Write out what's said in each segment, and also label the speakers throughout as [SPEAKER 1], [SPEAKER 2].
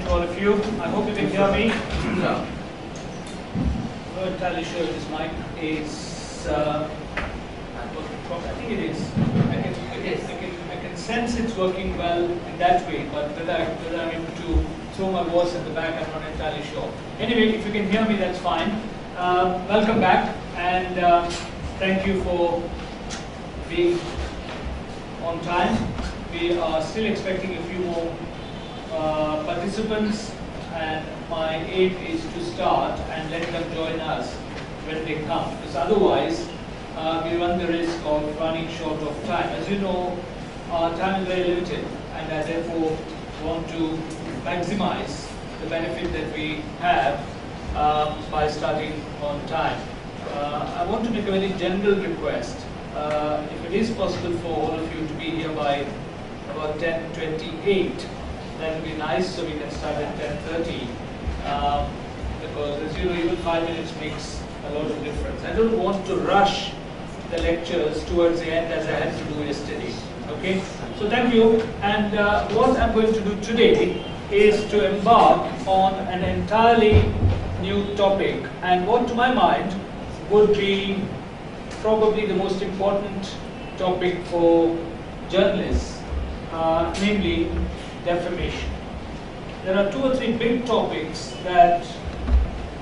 [SPEAKER 1] to all of you. I hope you can hear me.
[SPEAKER 2] Yeah.
[SPEAKER 1] I'm not entirely sure if this mic is I think it is. I can sense it's working well in that way, but whether I'm able to throw my voice at the back, I'm not entirely sure. Anyway, if you can hear me, that's fine. Welcome back, and thank you for being on time. We are still expecting a few more participants, and my aim is to start and let them join us when they come, because otherwise we run the risk of running short of time. As you know, our time is very limited, and I therefore want to maximize the benefit that we have by starting on time. I want to make a very general request. If it is possible for all of you to be here by about 10:28, that would be nice, so we can start at 10:30. Because as you know, even 5 minutes makes a lot of difference. I don't want to rush the lectures towards the end as I had to do yesterday. Okay? So thank you. And what I'm going to do today is to embark on an entirely new topic, and what to my mind would be probably the most important topic for journalists, namely defamation. There are 2 or 3 big topics that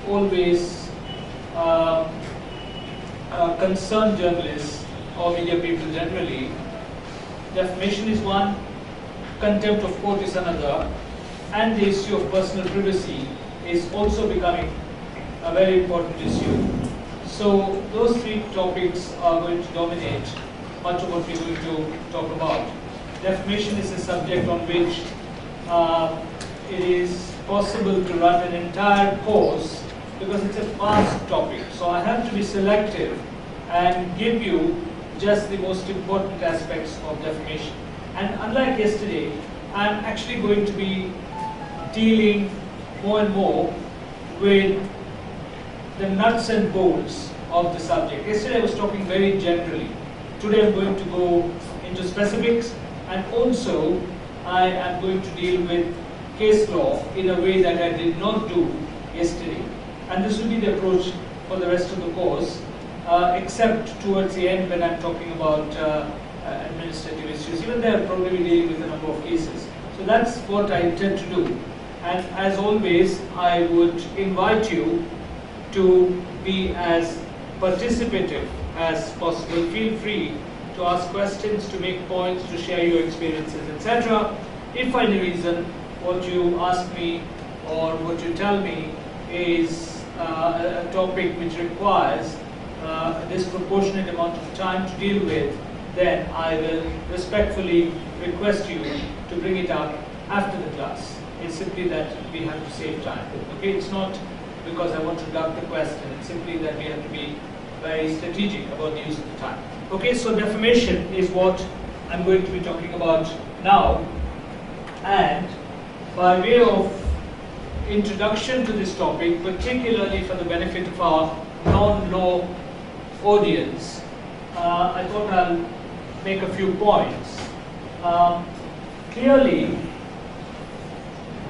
[SPEAKER 1] always concern journalists or media people generally. Defamation is one, contempt of court is another, and the issue of personal privacy is also becoming a very important issue. So those 3 topics are going to dominate much of what we're going to talk about. Defamation is a subject on which it is possible to run an entire course because it's a vast topic. So I have to be selective and give you just the most important aspects of defamation. And unlike yesterday, I'm actually going to be dealing more and more with the nuts and bolts of the subject. Yesterday I was talking very generally. Today I'm going to go into specifics, and also I am going to deal with case law in a way that I did not do yesterday. And this will be the approach for the rest of the course, except towards the end when I'm talking about administrative issues. Even there I'll probably be dealing with a number of cases. So that's what I intend to do. And as always, I would invite you to be as participative as possible. Feel free to ask questions, to make points, to share your experiences, etc. If for any reason what you ask me or what you tell me is a topic which requires a disproportionate amount of time to deal with, then I will respectfully request you to bring it up after the class. It's simply that we have to save time. Okay, it's not because I want to duck the question, it's simply that we have to be very strategic about the use of the time. Okay, so defamation is what I'm going to be talking about now, and by way of introduction to this topic, particularly for the benefit of our non-law audience, I thought I'll make a few points. Clearly,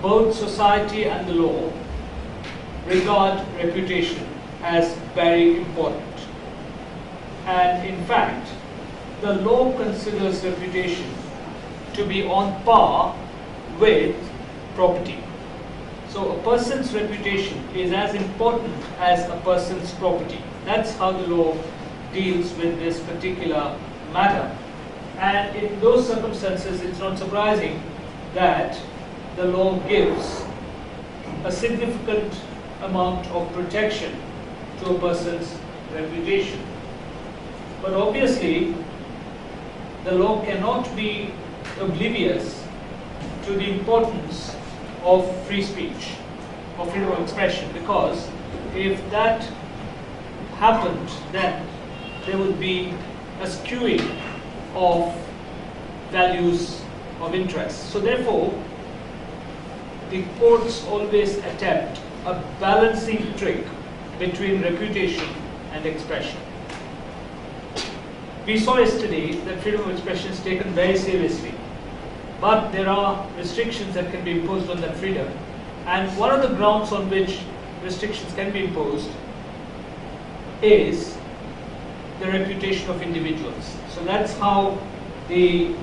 [SPEAKER 1] both society and the law regard reputation as very important. And in fact, the law considers reputation to be on par with property. So a person's reputation is as important as a person's property. That's how the law deals with this particular matter. And in those circumstances, it's not surprising that the law gives a significant amount of protection to a person's reputation. But obviously, the law cannot be oblivious to the importance of free speech, of freedom of expression, because if that happened, then there would be a skewing of values of interest. So therefore, the courts always attempt a balancing trick between reputation and expression. We saw yesterday that freedom of expression is taken very seriously, but there are restrictions that can be imposed on that freedom And one of the grounds on which restrictions can be imposed is the reputation of individuals. So that's how the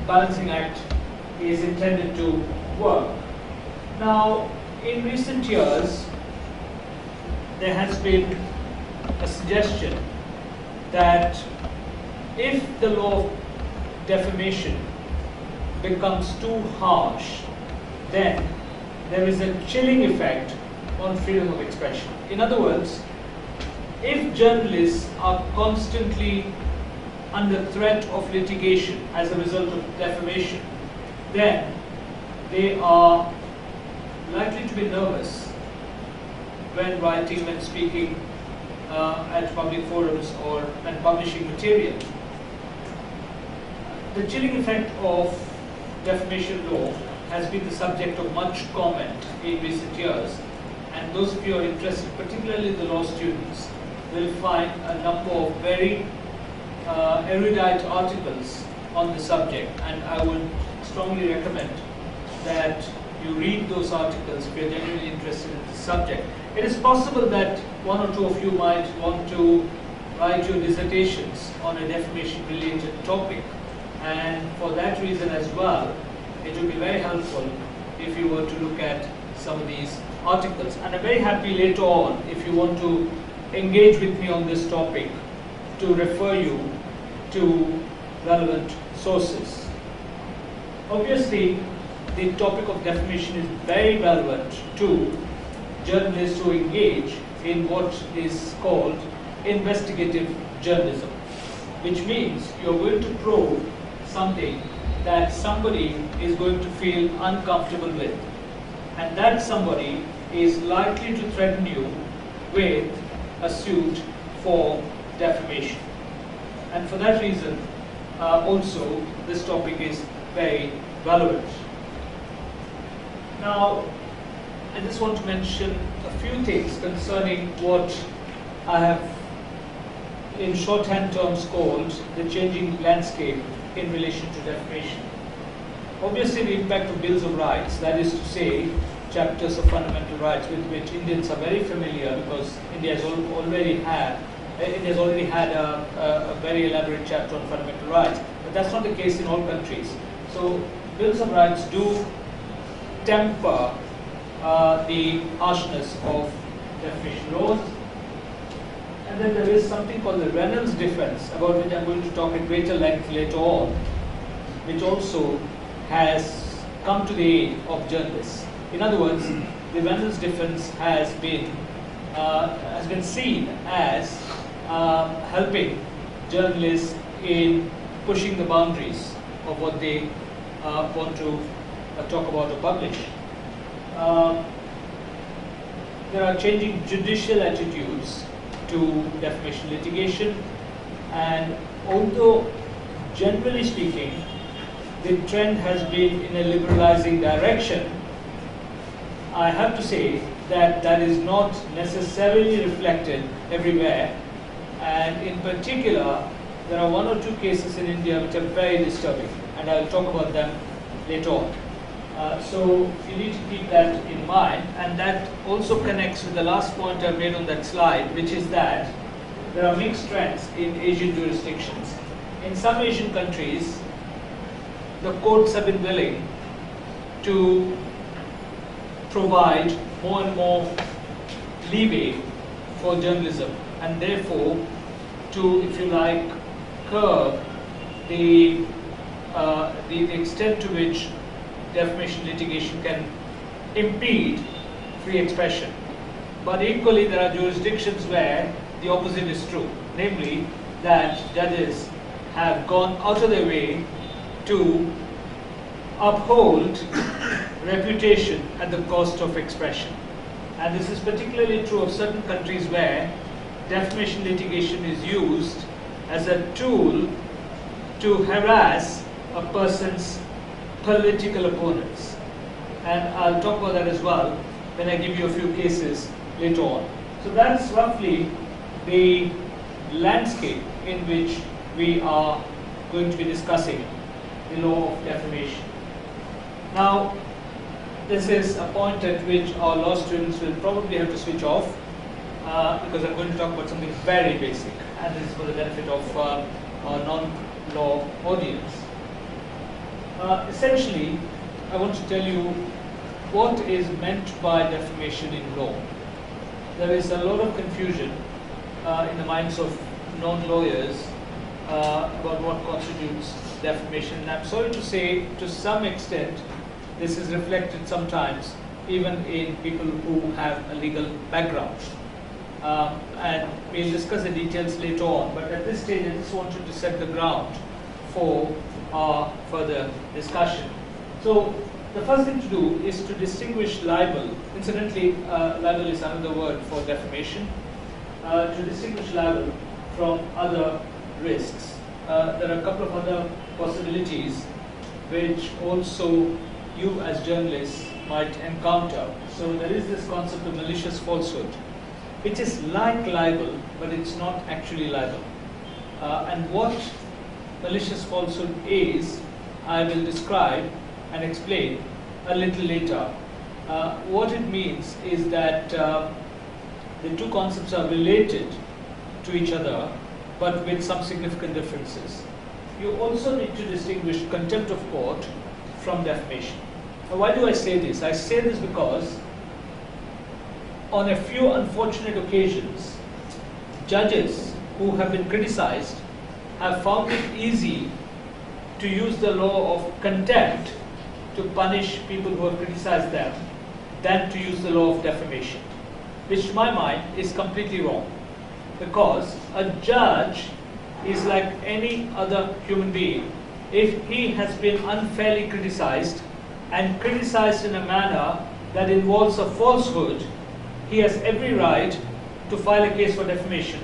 [SPEAKER 1] Balancing Act is intended to work. Now, in recent years, there has been a suggestion that if the law of defamation becomes too harsh, then there is a chilling effect on freedom of expression. In other words, if journalists are constantly under threat of litigation as a result of defamation, then they are likely to be nervous when writing, when speaking at public forums, or when publishing material. The chilling effect of defamation law has been the subject of much comment in recent years, and those of you who are interested, particularly the law students, will find a number of very erudite articles on the subject, and I would strongly recommend that you read those articles if you're genuinely interested in the subject. It is possible that one or two of you might want to write your dissertations on a defamation-related topic, and for that reason as well, it would be very helpful if you were to look at some of these articles. And I'm very happy later on, if you want to engage with me on this topic, to refer you to relevant sources. Obviously, the topic of defamation is very relevant to journalists who engage in what is called investigative journalism, which means you're going to probe something that somebody is going to feel uncomfortable with, and that somebody is likely to threaten you with a suit for defamation. And for that reason, also, this topic is very relevant. Now, I just want to mention a few things concerning what I have in shorthand terms called the changing landscape in relation to defamation. Obviously, the impact of bills of rights, that is to say, chapters of fundamental rights with which Indians are very familiar, because India has already had a very elaborate chapter on fundamental rights, but that's not the case in all countries. So bills of rights do temper the harshness of defamation laws. And then there is something called the Reynolds defense, about which I'm going to talk at greater length later on, which also has come to the aid of journalists. In other words, the Reynolds defense has been seen as helping journalists in pushing the boundaries of what they want to talk about or publish. There are changing judicial attitudes to defamation litigation, and although generally speaking the trend has been in a liberalizing direction, I have to say that that is not necessarily reflected everywhere, and in particular there are one or two cases in India which are very disturbing, and I'll talk about them later on. So you need to keep that in mind, and that also connects with the last point I made on that slide, which is that there are mixed trends in Asian jurisdictions. In some Asian countries, the courts have been willing to provide more and more leeway for journalism, and therefore to, if you like, curb the extent to which defamation litigation can impede free expression. But equally, there are jurisdictions where the opposite is true, namely that judges have gone out of their way to uphold reputation at the cost of expression. And this is particularly true of certain countries where defamation litigation is used as a tool to harass a person's political opponents. And I'll talk about that as well when I give you a few cases later on. So that's roughly the landscape in which we are going to be discussing the law of defamation. Now, this is a point at which our law students will probably have to switch off because I'm going to talk about something very basic, and this is for the benefit of our non-law audience. Essentially, I want to tell you what is meant by defamation in law. There is a lot of confusion in the minds of non-lawyers about what constitutes defamation, and I'm sorry to say, to some extent, this is reflected sometimes even in people who have a legal background. And we'll discuss the details later on, but at this stage I just wanted to set the ground for our further discussion. So the first thing to do is to distinguish libel. Incidentally, libel is another word for defamation. To distinguish libel from other risks. There are a couple of other possibilities which also you as journalists might encounter. So there is this concept of malicious falsehood, which is like libel, but it's not actually libel. And what malicious falsehood is, I will describe and explain a little later. What it means is that the two concepts are related to each other, but with some significant differences. You also need to distinguish contempt of court from defamation. Now, why do I say this? I say this because on a few unfortunate occasions, judges who have been criticized have found it easy to use the law of contempt to punish people who have criticized them than to use the law of defamation, which to my mind is completely wrong. Because a judge is like any other human being. If he has been unfairly criticized and criticized in a manner that involves a falsehood, he has every right to file a case for defamation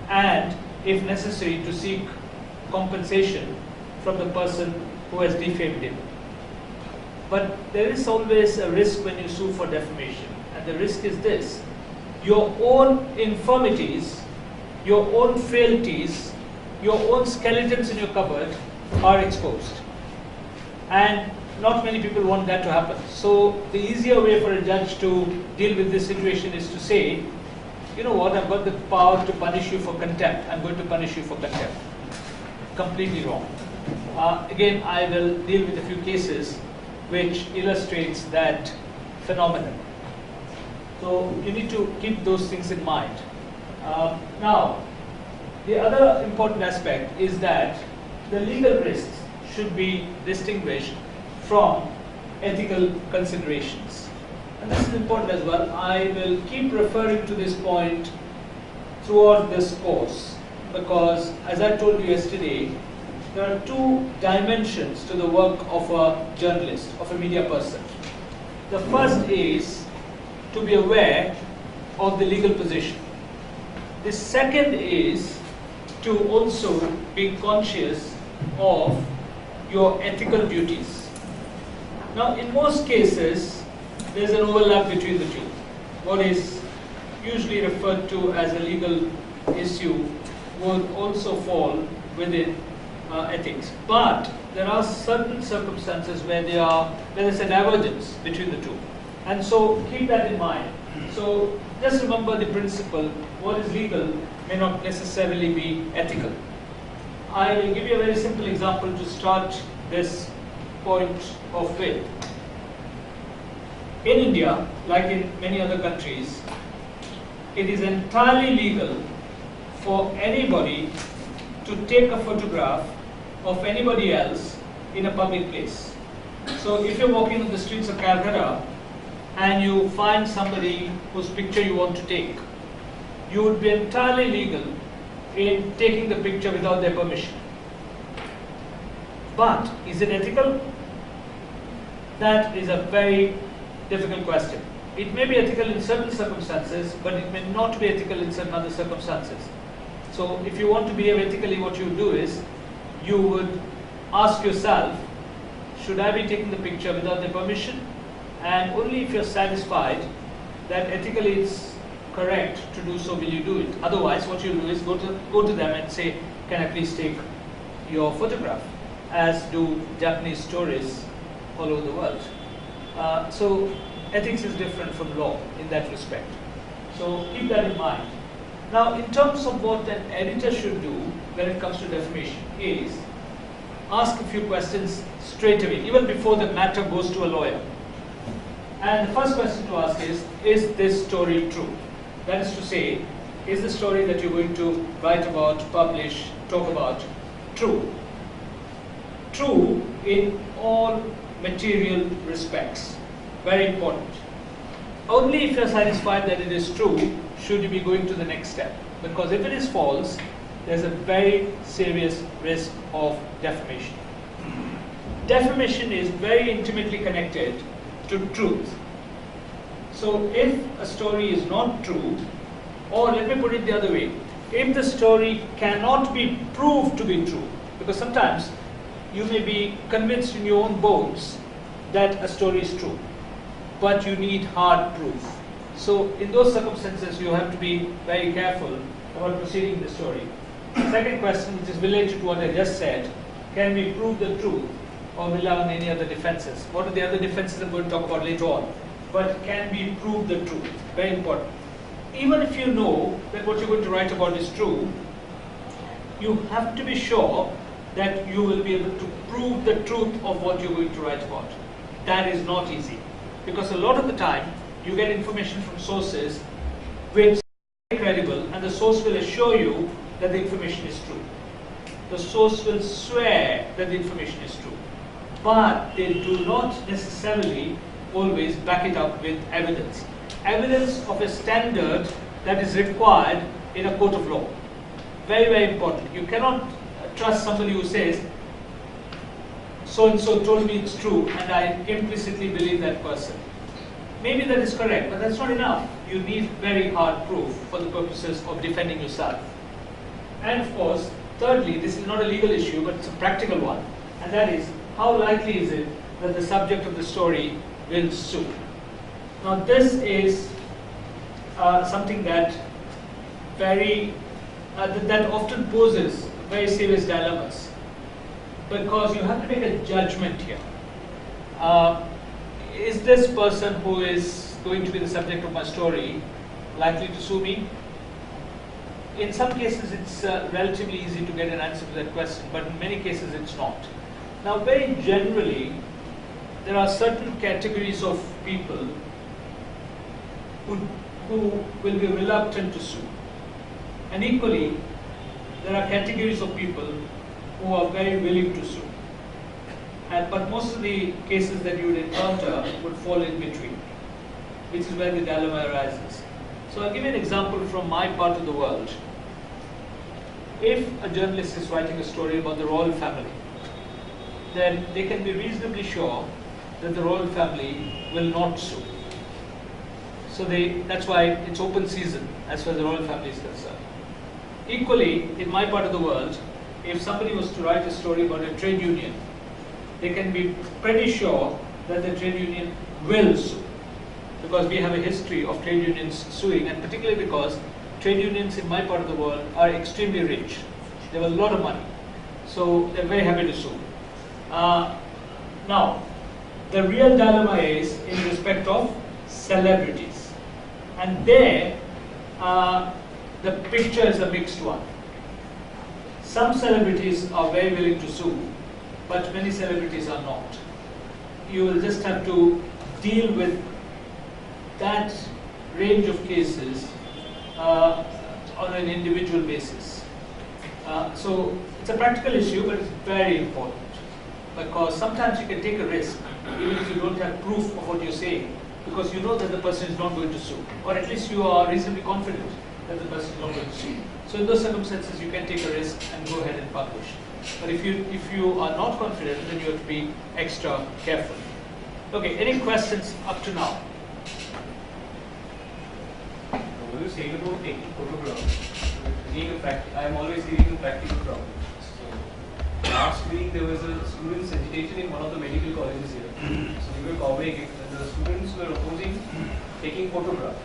[SPEAKER 1] and, if necessary, to seek compensation from the person who has defamed him. But there is always a risk when you sue for defamation, and the risk is this: your own infirmities, your own frailties, your own skeletons in your cupboard are exposed. And not many people want that to happen. So the easier way for a judge to deal with this situation is to say, you know what, I've got the power to punish you for contempt. I'm going to punish you for contempt. Completely wrong. Again, I will deal with a few cases which illustrates that phenomenon. So you need to keep those things in mind. Now, the other important aspect is that the legal risks should be distinguished from ethical considerations. And this is important as well. I will keep referring to this point throughout this course because, as I told you yesterday, there are two dimensions to the work of a journalist, of a media person. The first is to be aware of the legal position. The second is to also be conscious of your ethical duties. Now, in most cases, there's an overlap between the two. What is usually referred to as a legal issue would also fall within ethics. But there are certain circumstances where there's a divergence between the two. And so keep that in mind. So just remember the principle: what is legal may not necessarily be ethical. I will give you a very simple example to start this point off with. In India, like in many other countries, it is entirely legal for anybody to take a photograph of anybody else in a public place. So if you're walking on the streets of Calcutta and you find somebody whose picture you want to take, you would be entirely legal in taking the picture without their permission. But is it ethical? That is a very difficult question. It may be ethical in certain circumstances, but it may not be ethical in certain other circumstances. So if you want to behave ethically, what you would do is, you would ask yourself, should I be taking the picture without their permission? And only if you're satisfied that ethically it's correct to do so will you do it. Otherwise, what you'll do is go to them and say, can I please take your photograph? As do Japanese tourists all over the world. So ethics is different from law in that respect. So keep that in mind. Now, in terms of what an editor should do when it comes to defamation is ask a few questions straight away, even before the matter goes to a lawyer. And the first question to ask is this story true? That is to say, is the story that you're going to write about, publish, talk about true? True in all material respects. Very important. Only if you're satisfied that it is true should you be going to the next step. Because if it is false, there's a very serious risk of defamation. Defamation is very intimately connected to truth. So if a story is not true, or let me put it the other way, if the story cannot be proved to be true, because sometimes you may be convinced in your own bones that a story is true, but you need hard proof. So in those circumstances, you have to be very careful about proceeding the story. Second question, which is related to what I just said, can we prove the truth or rely on any other defenses? What are the other defenses I'm going to talk about later on? But can we prove the truth? Very important. Even if you know that what you're going to write about is true, you have to be sure that you will be able to prove the truth of what you're going to write about. That is not easy. Because a lot of the time, you get information from sources which are credible, and the source will assure you that the information is true. The source will swear that the information is true. But they do not necessarily always back it up with evidence. Evidence of a standard that is required in a court of law. Very, very important. You cannot trust somebody who says, so-and-so told me it's true, and I implicitly believe that person. Maybe that is correct, but that's not enough. You need very hard proof for the purposes of defending yourself. And of course, thirdly, this is not a legal issue, but it's a practical one, and that is, how likely is it that the subject of the story will sue? Now, this is something that that often poses very serious dilemmas, because you have to make a judgment here. Is this person who is going to be the subject of my story likely to sue me? In some cases, it's relatively easy to get an answer to that question, but in many cases, it's not. Now, very generally, there are certain categories of people who will be reluctant to sue. And equally, there are categories of people who are very willing to sue. But most of the cases that you would encounter would fall in between, which is where the dilemma arises. So I'll give you an example from my part of the world. If a journalist is writing a story about the royal family, then they can be reasonably sure that the royal family will not sue. So that's why it's open season as far as the royal family is concerned. Equally, in my part of the world, if somebody was to write a story about a trade union, they can be pretty sure that the trade union will sue, because we have a history of trade unions suing, and particularly because trade unions in my part of the world are extremely rich. They have a lot of money, so they're very happy to sue. Now, the real dilemma is in respect of celebrities, and there the picture is a mixed one. Some celebrities are very willing to sue, but many celebrities are not. You will just have to deal with that range of cases on an individual basis. So it's a practical issue, but it's very important, because sometimes you can take a risk even if you don't have proof of what you're saying, because you know that the person is not going to sue, or at least you are reasonably confident that the person is not going to sue. So in those circumstances, you can take a risk and go ahead and publish. But if you are not confident, then you have to be extra careful. Okay, any questions up to now?
[SPEAKER 2] What are you saying about taking photographs? I am always dealing with practical problems. So last week there was a student's agitation in one of the medical colleges here. So we were covering it, and the students were opposing taking photographs.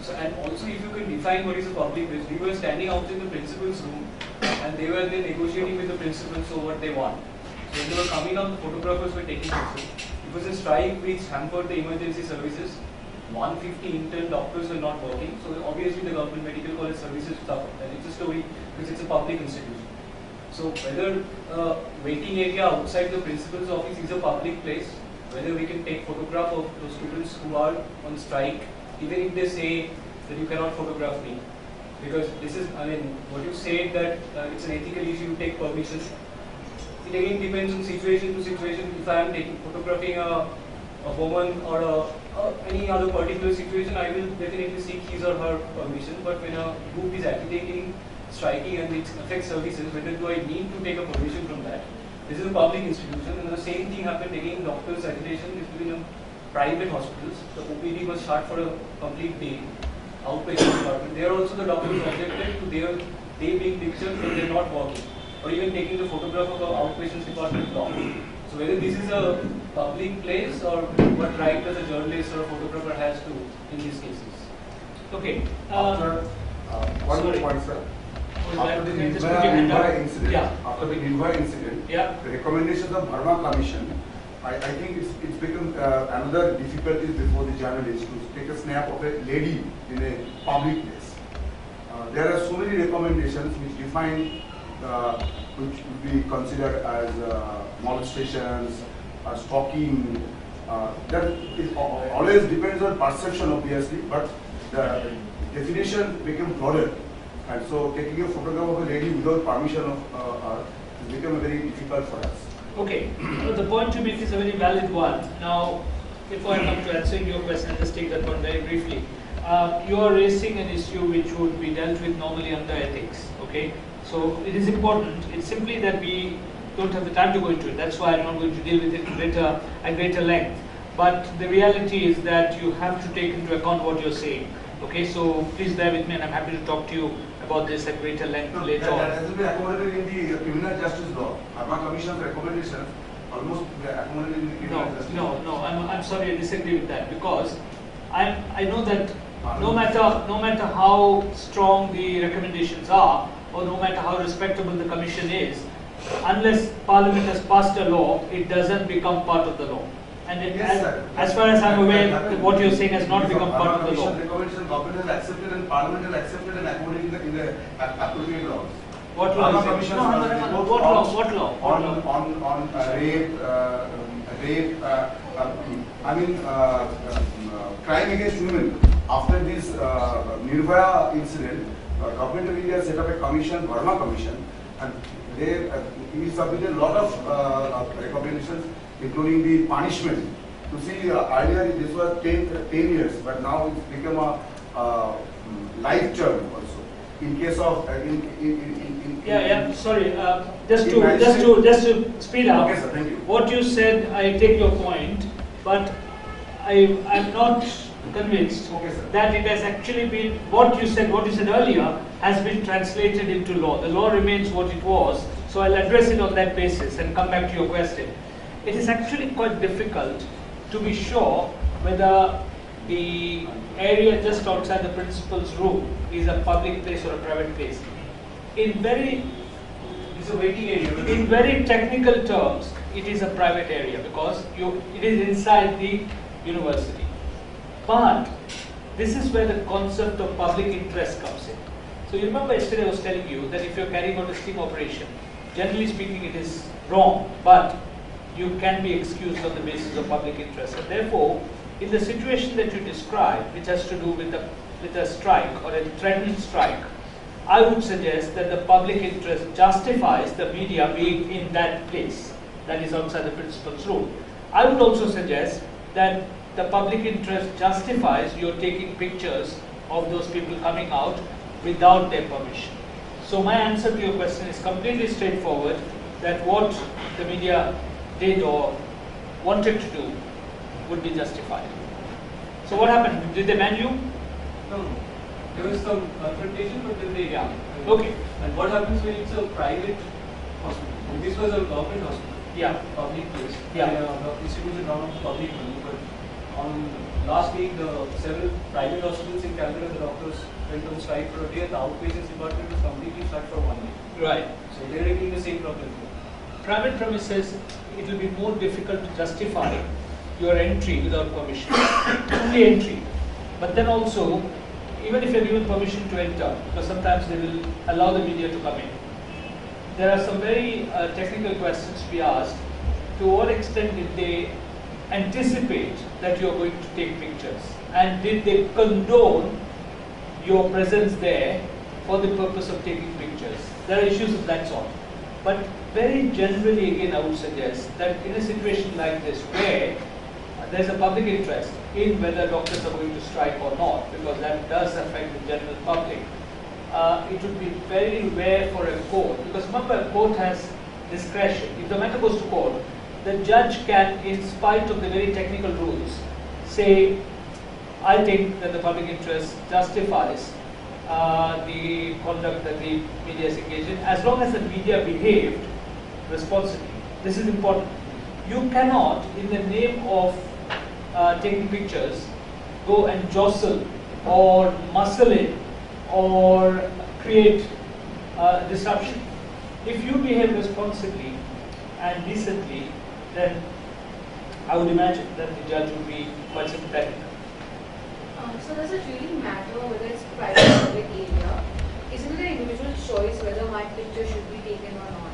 [SPEAKER 2] So, and also, if you can define what is a public place, we were standing out in the principal's room, and they were then negotiating with the principal so what they want. So when they were coming out, the photographers were taking pictures. If was a strike which hampered the emergency services. 150 intern doctors were not working, so obviously the government medical college services suffered. And it's a story because it's a public institution. So whether waiting area outside the principal's office is a public place, whether we can take photograph of those students who are on strike, even if they say that you cannot photograph me, because this is, I mean, what you said that it's an ethical issue, you take permission. It again depends on situation to situation. If I am taking photographing a woman or any other particular situation, I will definitely seek his or her permission. But when a group is agitating, striking, and it affects services, whether do I need to take a permission from that? This is a public institution, and the same thing happened again. Doctors' agitation is within private hospitals. The OPD was shut for a complete day. Outpatient department. There also the doctors objected to their day being pictured when they're not working, or even taking the photograph of the outpatient department block. So whether this is a public place or what right does a journalist or a photographer has to in these cases?
[SPEAKER 1] Okay.
[SPEAKER 3] One more point, sir. After the Nirvana incident, the recommendations of Burma Commission, I think it's become another difficulty before the journalists to take a snap of a lady in a public place. There are so many recommendations which define which would be considered as molestations, stalking. That is always depends on perception, obviously, but the definition became broader. And so taking a photograph of a lady without permission of her has become very difficult for us.
[SPEAKER 1] Okay, the point you make is a very valid one. Now, if I come to answering your question, I'll just take that one very briefly. You are raising an issue which would be dealt with normally under ethics, okay? So it is important. It's simply that we don't have the time to go into it. That's why I'm not going to deal with it at greater length. But the reality is that you have to take into account what you're saying. Okay, so please bear with me, and I'm happy to talk to you about this at greater length later on.
[SPEAKER 3] That has to be accommodated in the criminal justice law. Burma Commission's recommendations almost accommodated in the criminal justice law.
[SPEAKER 1] No, I'm sorry, I disagree with that, because I know that no matter how strong the recommendations are, or no matter how respectable the commission is, unless Parliament has passed a law, it doesn't become part of the law. And it, as far as I'm aware, what you're saying has not become part of the law.
[SPEAKER 3] Recommendation government has accepted and Parliament has accepted and accommodated in the appropriate laws.
[SPEAKER 1] What law is it? No, what law? What law?
[SPEAKER 3] On rape, crime against women. After this Nirvana incident, government of India set up a commission, Burma Commission, and they submitted a lot of recommendations, including the punishment. To see, earlier this was 10 years, but now it's become a life term also. In case of
[SPEAKER 1] sorry, just to speed up.
[SPEAKER 3] Okay, sir, thank you.
[SPEAKER 1] What you said, I take your point, but I'm not convinced that it has actually been what you said earlier has been translated into law. The law remains what it was, so I'll address it on that basis and come back to your question. It is actually quite difficult to be sure whether the area just outside the principal's room is a public place or a private place.
[SPEAKER 2] It's a waiting area.
[SPEAKER 1] In very technical terms, it is a private area because it is inside the university. But this is where the concept of public interest comes in. So you remember yesterday I was telling you that if you're carrying out a sting operation, generally speaking it is wrong, but you can be excused on the basis of public interest. And therefore, in the situation that you described, which has to do with a strike or a threatened strike, I would suggest that the public interest justifies the media being in that place, that is outside the principal's room. I would also suggest that the public interest justifies your taking pictures of those people coming out without their permission. So my answer to your question is completely straightforward, that what the media did or wanted to do would be justified. So what happened? Did they ban you?
[SPEAKER 2] No. There was some confrontation, but then they
[SPEAKER 1] Okay.
[SPEAKER 2] And what happens when it's a private hospital? And this was a government hospital. Public place. The institution run on public money, but on last week, the several private hospitals in Calcutta, the doctors went on strike for a day, and the outpatients department was completely shut for 1 day.
[SPEAKER 1] Right.
[SPEAKER 2] So they're having the same problem.
[SPEAKER 1] Private premises, it will be more difficult to justify your entry without permission. Only entry. But then also, even if you're given permission to enter, because sometimes they will allow the media to come in, there are some very technical questions to be asked. To what extent did they anticipate that you are going to take pictures? And did they condone your presence there for the purpose of taking pictures? There are issues of that sort. But very generally, again, I would suggest that in a situation like this, where there is a public interest in whether doctors are going to strike or not, because that does affect the general public, it would be very rare for a court, because remember, a court has discretion. If the matter goes to court, the judge can, in spite of the very technical rules, say, I think that the public interest justifies the conduct that the media is engaged in, as long as the media behaved responsibly. This is important. You cannot, in the name of taking pictures, go and jostle or muscle in or create disruption. If you behave responsibly and decently, then I would imagine that the judge would be quite sympathetic.
[SPEAKER 4] So does it really matter whether it's private or public area? Isn't it an individual choice whether my picture should be taken or not?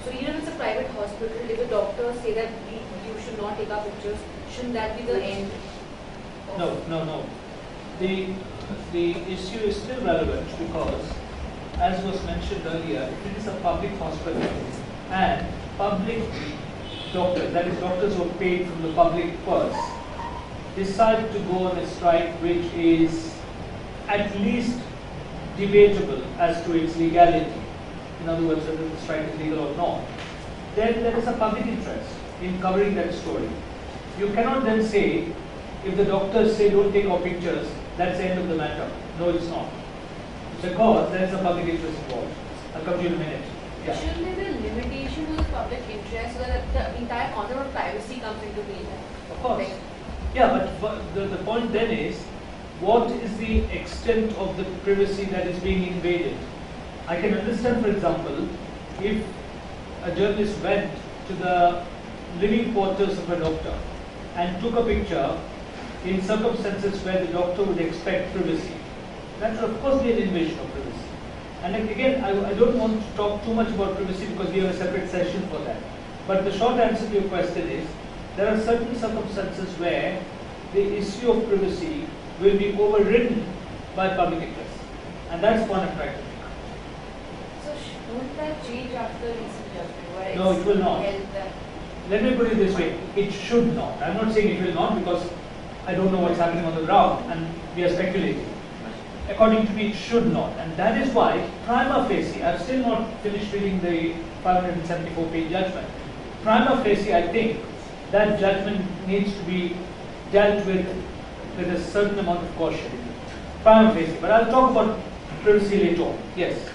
[SPEAKER 4] So even if it's a private hospital, if the doctors say that you should not take our pictures, shouldn't that be the end?
[SPEAKER 1] No. The issue is still relevant because, as was mentioned earlier, if it is a public hospital and public doctors, that is doctors who are paid from the public purse, decide to go on a strike which is at least debatable as to its legality, in other words, whether the strike is legal or not, then there is a public interest in covering that story. You cannot then say, if the doctors say don't take our pictures, that's the end of the matter. No, it's not. Because there is a public interest involved. I'll come to you in a minute. Yeah.
[SPEAKER 4] Shouldn't there be a limitation to the public interest so that the entire concept of privacy comes into being?
[SPEAKER 1] Of course. Yeah, but the point then is, what is the extent of the privacy that is being invaded? I can understand, for example, if a journalist went to the living quarters of a doctor and took a picture in circumstances where the doctor would expect privacy. That would of course be an invasion of privacy. And again, I don't want to talk too much about privacy because we have a separate session for that. But the short answer to your question is, there are certain circumstances where the issue of privacy will be overridden by public interest. And that's one I'm trying to make.
[SPEAKER 4] So won't that change after recent judgment? Where
[SPEAKER 1] No, it will not.
[SPEAKER 4] held that
[SPEAKER 1] Let me put it this way, it should not. I'm not saying it will not because I don't know what's happening on the ground and we are speculating. According to me, it should not. And that is why, prima facie, I've still not finished reading the 574-page judgment. Prima facie, I think, that judgment needs to be dealt with a certain amount of caution. Prima facie. But I'll talk about privacy later on. Yes?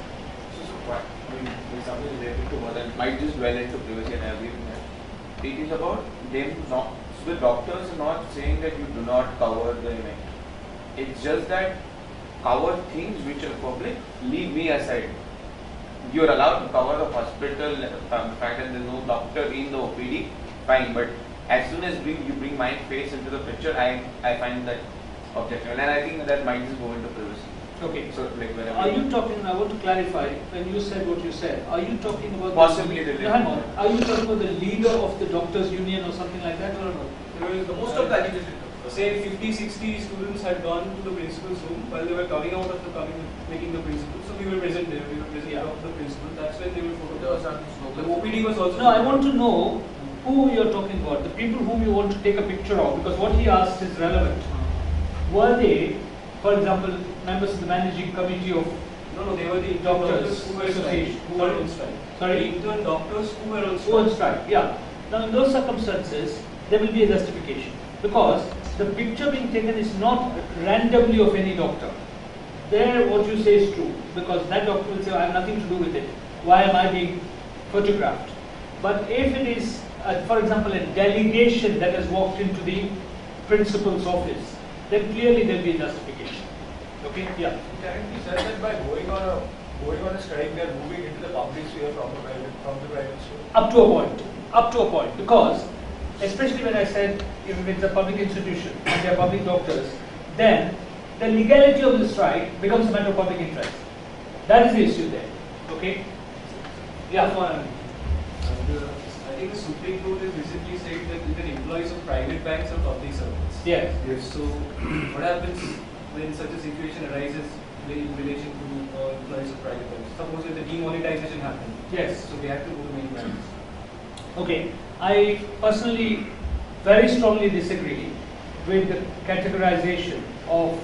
[SPEAKER 5] Something related to what that might just dwell into privacy and everything. It is about them not, so the doctors are not saying that you do not cover the event. It's just that cover things which are public, leave me aside. You're allowed to cover the hospital, the fact that there's no doctor in the OPD, fine, but as soon as you bring my face into the picture, I find that objectionable, and I think that might just go into privacy.
[SPEAKER 1] Okay.
[SPEAKER 5] So, like,
[SPEAKER 1] are you talking, I want to clarify, when you said what you said, are you talking about
[SPEAKER 5] possibly
[SPEAKER 1] no, hang on. Are you talking about the leader of the doctors union or something like that, or no?
[SPEAKER 2] The most of the agitated, say 50-60 students had gone to the principal's room while they were coming out of making the principal. So we were present there, we were present of the principal. That's when they were photographed. The OPD was also.
[SPEAKER 1] No, I want to know who you're talking about, the people whom you want to take a picture of, because what he asked is relevant. Were they, for example, members of the managing committee of
[SPEAKER 2] No, they were the
[SPEAKER 1] doctors
[SPEAKER 2] who were on strike.
[SPEAKER 1] Sorry?
[SPEAKER 2] The intern doctors who were on strike.
[SPEAKER 1] Who on strike, yeah. Now in those circumstances, there will be a justification because the picture being taken is not randomly of any doctor. There what you say is true because that doctor will say, I have nothing to do with it. Why am I being photographed? But if it is, for example, a delegation that has walked into the principal's office, then clearly there will be a justification. Okay? Yeah.
[SPEAKER 6] Currently said that by going on a strike, they are moving into the public sphere from the private sphere.
[SPEAKER 1] Up to a point. Up to a point. Because especially when I said if it's a public institution and they are public doctors, then the legality of this right becomes a matter of public interest. That is the issue there. Okay? Yeah.
[SPEAKER 2] I think the Supreme Court has recently said that even employees of private banks are public servants.
[SPEAKER 1] Yes.
[SPEAKER 2] So what happens when such a situation arises in relation to employees of private banks? Suppose if the demonetization happened.
[SPEAKER 1] Yes.
[SPEAKER 2] So they have to go to many banks.
[SPEAKER 1] Okay. I personally very strongly disagree with the categorization of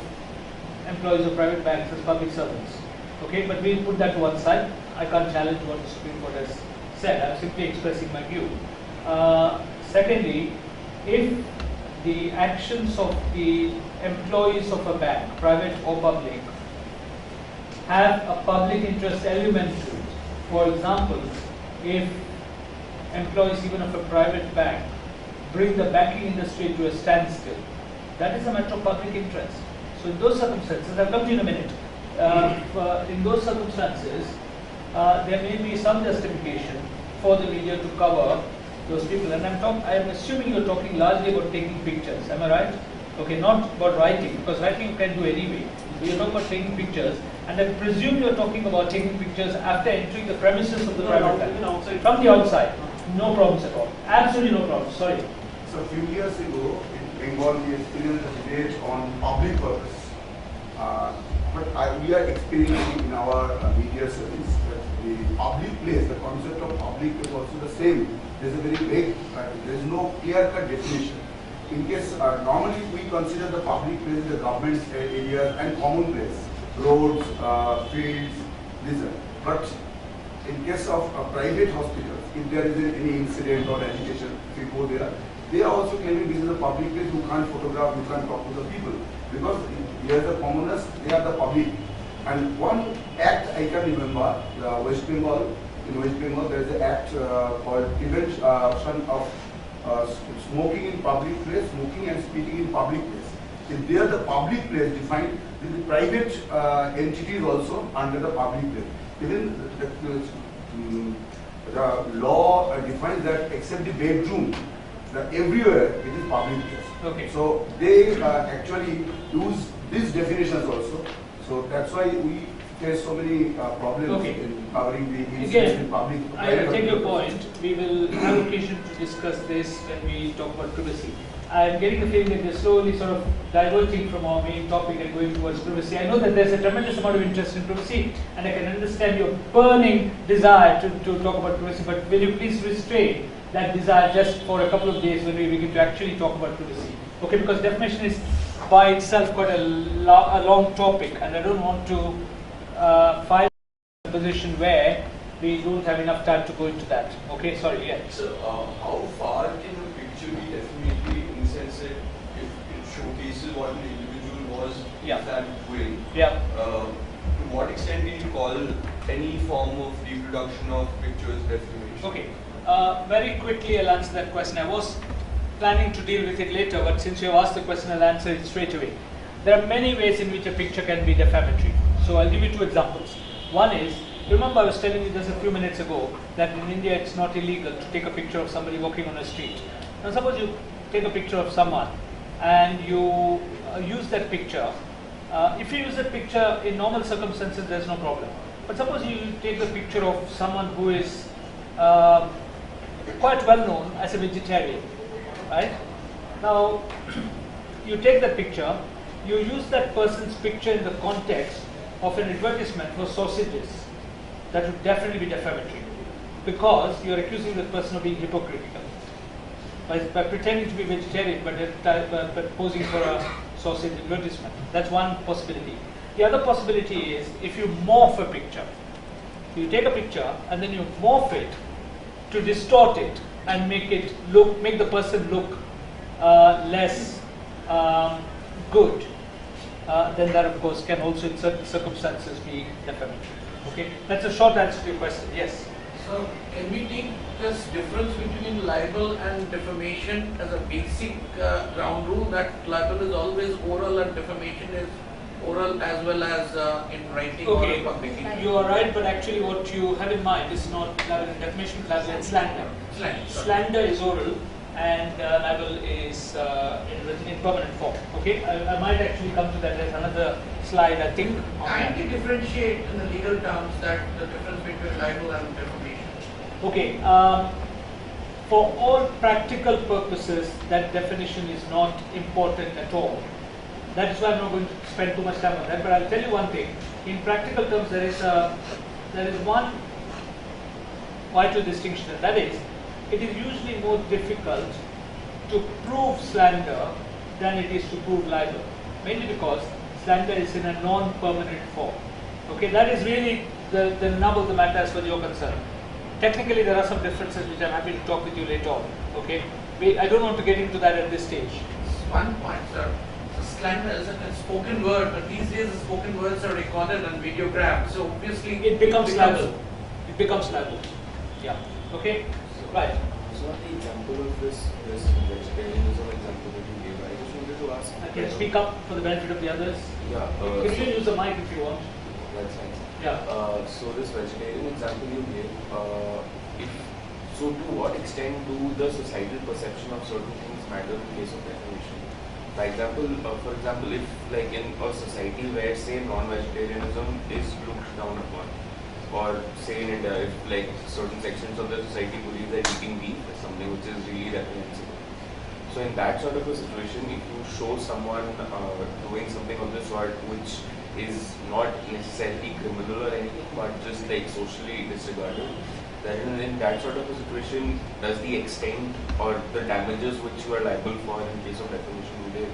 [SPEAKER 1] employees of private banks as public servants. Okay, but we'll put that to one side. I can't challenge what the Supreme Court has said. I'm simply expressing my view. Secondly, if the actions of the employees of a bank, private or public, have a public interest element to it, for example, if employees even of a private bank bring the banking industry to a standstill, that is a matter of public interest. So in those circumstances, I'll come to you in a minute. In those circumstances, there may be some justification for the media to cover those people. And I'm assuming you're talking largely about taking pictures. Am I right? Okay, not about writing, because writing you can do anyway. So you're talking about taking pictures, and I presume you're talking about taking pictures after entering the premises of the private bank. From the outside. No problems at all. Absolutely no problems. Sorry.
[SPEAKER 3] So a few years ago, in Bengal, we experienced a debate on public purpose. But we are experiencing in our media service that the public place, the concept of public is also the same. There's a very vague, there is no clear-cut definition. In case, normally we consider the public place the government areas and common place, roads, fields, these are. But in case of private hospitals, if there is any incident or agitation, if you go there, they are also claiming this is a public place, you can't photograph, you can't talk to the people. Because they are the commoners, they are the public. And one act I can remember, West Bengal, in West Bengal there is an act called Prevention of Smoking in Public Place, Smoking and Speaking in Public Place. If they are the public place defined, the private entities also under the public place. Even the law defines that except the bedroom, everywhere it is public place.
[SPEAKER 1] Okay.
[SPEAKER 3] So they actually use these definitions also. So that's why we face so many problems in covering the incidents in public.
[SPEAKER 1] I take your point. We will have occasion to discuss this when we talk about privacy. I'm getting the feeling that we're slowly sort of diverging from our main topic and going towards privacy. I know that there's a tremendous amount of interest in privacy, and I can understand your burning desire to talk about privacy, but will you please restrain that desire just for a couple of days when we begin to actually talk about privacy? Okay, because defamation is by itself quite a long topic, and I don't want to find a position where we don't have enough time to go into that. Okay, sorry, yeah.
[SPEAKER 7] So, how far can a picture be defamatory in the sense that if it showcases what an individual was that way?
[SPEAKER 1] Yeah.
[SPEAKER 7] To what extent can you call any form of reproduction of pictures defamation?
[SPEAKER 1] Okay. Very quickly, I'll answer that question. I was planning to deal with it later, but since you have asked the question, I'll answer it straight away. There are many ways in which a picture can be defamatory. So I'll give you two examples. One is, remember I was telling you just a few minutes ago that in India it's not illegal to take a picture of somebody walking on a street. Now suppose you take a picture of someone and you use that picture. If you use that picture in normal circumstances, there's no problem. But suppose you take a picture of someone who is quite well known as a vegetarian, right? Now, you take that picture, you use that person's picture in the context of an advertisement for sausages. That would definitely be defamatory, because you are accusing the person of being hypocritical by pretending to be vegetarian but posing for a sausage advertisement. That's one possibility. The other possibility is if you morph a picture. You take a picture and then you morph it to distort it and make the person look less good. Then that of course can also in certain circumstances be defamatory. Okay, that's a short answer to your question. Yes.
[SPEAKER 8] So can we take this difference between libel and defamation as a basic ground rule, that libel is always oral and defamation is oral as well as in writing or in publication?
[SPEAKER 1] You are right, but actually what you have in mind is not libel and defamation, libel and slander. Slander is oral, and libel is written in permanent form. Okay, I might actually come to that. There's another slide, I think.
[SPEAKER 8] Kindly differentiate in the legal terms that the difference between libel and defamation.
[SPEAKER 1] Okay, for all practical purposes, that definition is not important at all. That is why I'm not going to spend too much time on that. But I'll tell you one thing. In practical terms, there is one vital distinction, and that is, it is usually more difficult to prove slander than it is to prove libel. Mainly because slander is in a non-permanent form. Okay, that is really the nub of the matter as far as you're concerned. Technically, there are some differences which I'm happy to talk with you later on. Okay, I don't want to get into that at this stage.
[SPEAKER 8] One point, sir. So slander is a spoken word, but these days the spoken words are recorded and videogrammed. So obviously
[SPEAKER 1] it becomes libel. It becomes libel. Yeah. Okay. Right.
[SPEAKER 9] So the example of this vegetarianism example that you gave, I just wanted to ask.
[SPEAKER 1] Can speak up for the benefit of the others.
[SPEAKER 9] Yeah.
[SPEAKER 1] You can use the mic if you want.
[SPEAKER 9] That's fine.
[SPEAKER 1] Yeah.
[SPEAKER 9] So this vegetarian example you gave, so to what extent do the societal perception of certain things matter in case of defamation? For example, if like in a society where say non-vegetarianism is looked down upon, or say in India, if like certain sections of the society believe that eating beef is something which is really reprehensible. So in that sort of a situation, if you show someone doing something of this sort, which is not necessarily criminal or anything, but just like socially disregarded, then in that sort of a situation, does the extent or the damages which you are liable for in case of defamation, do they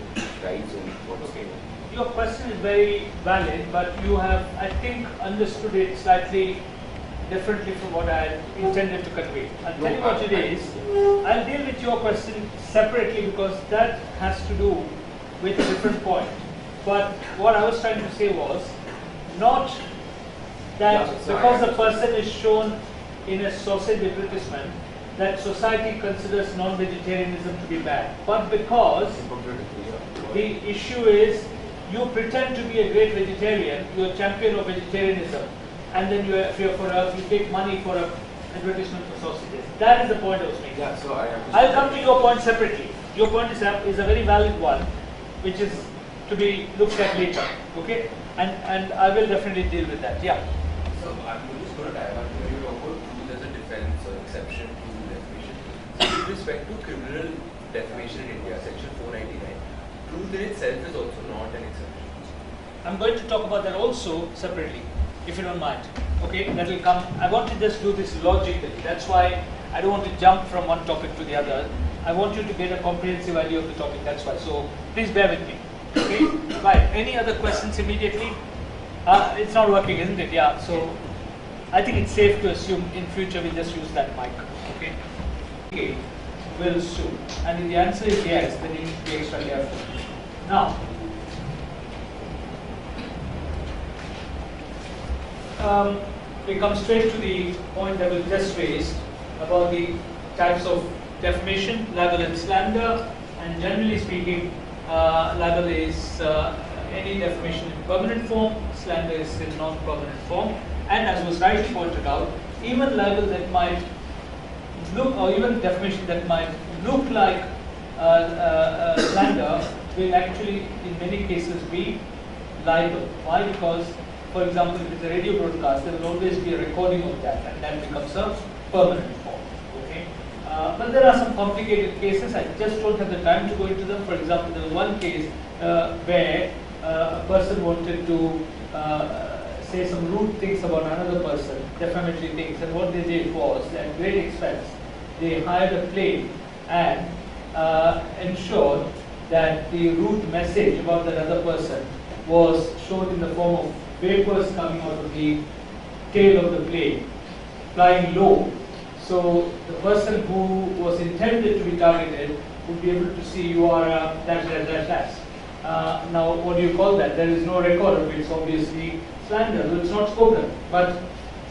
[SPEAKER 9] rise in what scale?
[SPEAKER 1] Your question is very valid, but you have, I think, understood it slightly differently from what I intended to convey. I'll tell you what it is. I'll deal with your question separately because that has to do with a different point. But what I was trying to say was not that because the person is shown in a sausage advertisement that society considers non-vegetarianism to be bad, but because the issue is you pretend to be a great vegetarian, you're a champion of vegetarianism, and then you take money for an advertisement for sausages. That is the point I was making.
[SPEAKER 9] Yeah, so
[SPEAKER 1] I'll come to your point separately. Your point is a very valid one, which is to be looked at later. Okay, and I will definitely deal with that. Yeah.
[SPEAKER 10] So I'm just going to dive into where you talk about truth as a defense or exception to defamation. So with respect to criminal defamation in India, section 499, truth in itself is also not an exception.
[SPEAKER 1] I'm going to talk about that also separately, if you don't mind. Okay, that will come. I want to just do this logically. That's why I don't want to jump from one topic to the other. I want you to get a comprehensive idea of the topic. That's why. So please bear with me. Okay. Right. Any other questions immediately? It's not working, isn't it? Yeah. So I think it's safe to assume in future we'll just use that mic. Okay. Okay. Will sue. And if the answer is yes, then you need to be extra careful. Now. We come straight to the point that was just raised about the types of defamation, libel and slander, and generally speaking, libel is any defamation in permanent form, slander is in non-permanent form, and as was rightly pointed out, even libel that might look, or even defamation that might look like slander will actually in many cases be libel. Why? Because for example, if it's a radio broadcast, there will always be a recording of that, and that becomes a permanent form. Okay, but there are some complicated cases. I just don't have the time to go into them. For example, there was one case where a person wanted to say some rude things about another person, defamatory things, and what they did was, at great expense, they hired a plane and ensured that the rude message about that other person was shown in the form of vapors coming out of the tail of the plane, flying low. So the person who was intended to be targeted would be able to see you are dash. Now, what do you call that? There is no record of it. It's obviously slander. So it's not spoken, but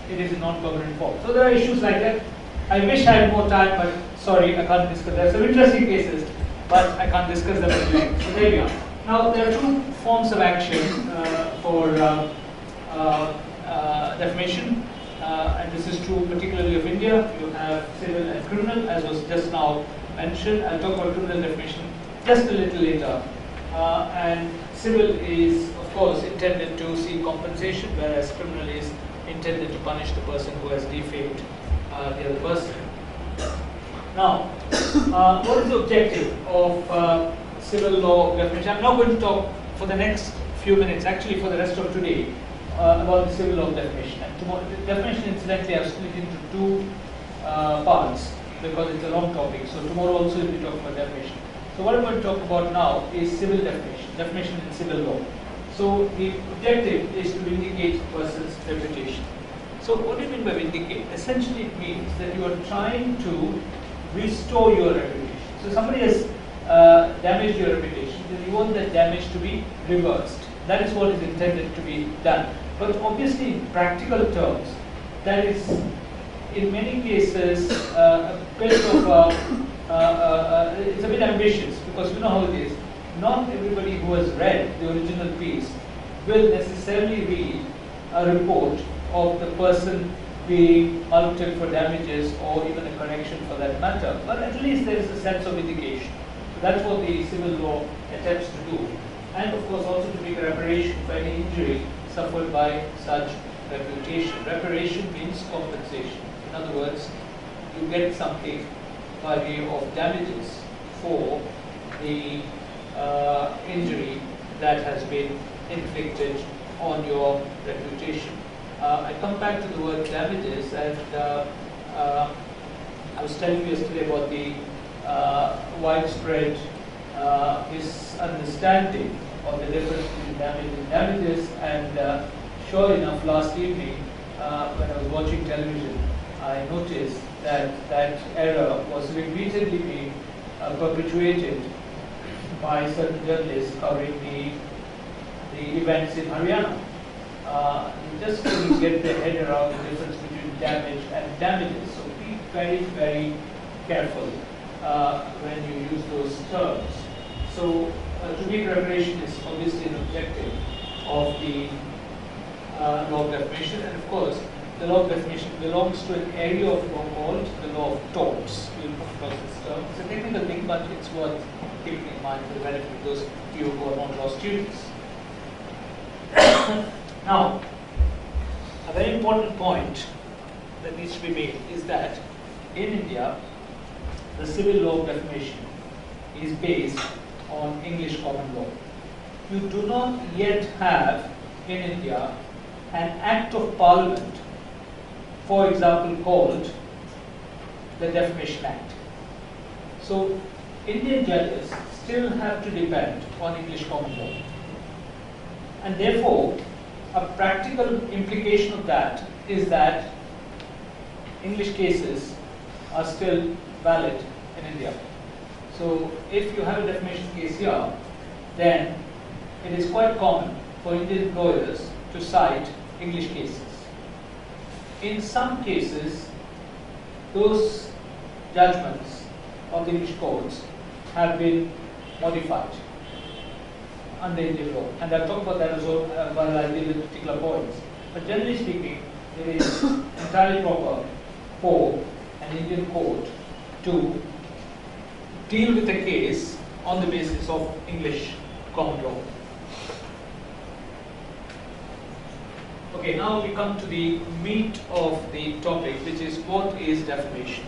[SPEAKER 1] it is in non-permanent form. So there are issues like that. I wish I had more time, but sorry, I can't discuss. There are some interesting cases, but I can't discuss them at length. So there we are. Now, there are two forms of action for defamation. and this is true particularly of India. You have civil and criminal, as was just now mentioned. I'll talk about criminal definition just a little later. And civil is, of course, intended to seek compensation, whereas criminal is intended to punish the person who has defamed the other person. Now, what is the objective of civil law definition? I'm not going to talk for the next few minutes, actually for the rest of today, about the civil law definition. And tomorrow, the definition, incidentally, I've split into two parts because it's a long topic. So tomorrow also we'll be talking about definition. So what I'm going to talk about now is civil definition in civil law. So the objective is to vindicate a person's reputation. So what do you mean by vindicate? Essentially it means that you are trying to restore your reputation. So somebody has damaged your reputation, then you want that damage to be reversed. That is what is intended to be done. But obviously in practical terms, that is in many cases a bit of it's a bit ambitious, because you know how it is. Not everybody who has read the original piece will necessarily read a report of the person being mulcted for damages or even a correction for that matter. But at least there is a sense of vindication. So that's what the civil law attempts to do. And of course also to make a reparation for any injury suffered by such reputation. Reparation means compensation. In other words, you get something by way of damages for the injury that has been inflicted on your reputation. I come back to the word damages, and I was telling you yesterday about the widespread misunderstanding of the difference between damage and damages, and sure enough, last evening when I was watching television, I noticed that that error was repeatedly being perpetuated by certain journalists covering the events in Haryana. You just couldn't get their head around the difference between damage and damages. So be very, very careful when you use those terms. So to make reparation is obviously an objective of the law of defamation, and of course the law of defamation belongs to an area of law called the law of torts. We'll come across this term. It's a technical thing, but it's worth keeping in mind for the benefit of those of you who are not law students. Now, a very important point that needs to be made is that in India, the civil law of defamation is based on English common law. You do not yet have in India an act of parliament, for example, called the Defamation Act. So Indian judges still have to depend on English common law. And therefore, a practical implication of that is that English cases are still valid in India. So if you have a defamation case here, then it is quite common for Indian lawyers to cite English cases. In some cases, those judgments of the English courts have been modified under Indian law, and I'll talk about that as well while I deal with particular points. But generally speaking, it is entirely proper for an Indian court to deal with a case on the basis of English common law. Okay, now we come to the meat of the topic, which is what is defamation.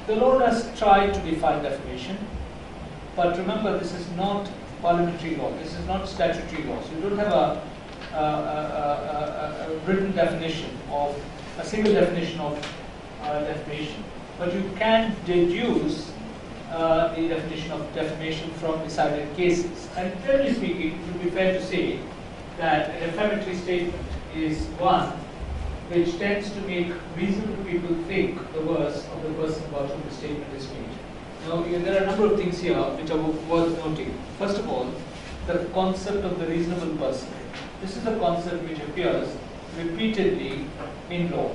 [SPEAKER 1] The law does try to define defamation, but remember, this is not parliamentary law, this is not statutory law. So you don't have a written definition of, a single definition of defamation, but you can deduce the definition of defamation from decided cases. And generally speaking, it would be fair to say that a defamatory statement is one which tends to make reasonable people think the worst of the person about whom the statement is made. Now, there are a number of things here which are worth noting. First of all, the concept of the reasonable person. This is a concept which appears repeatedly in law.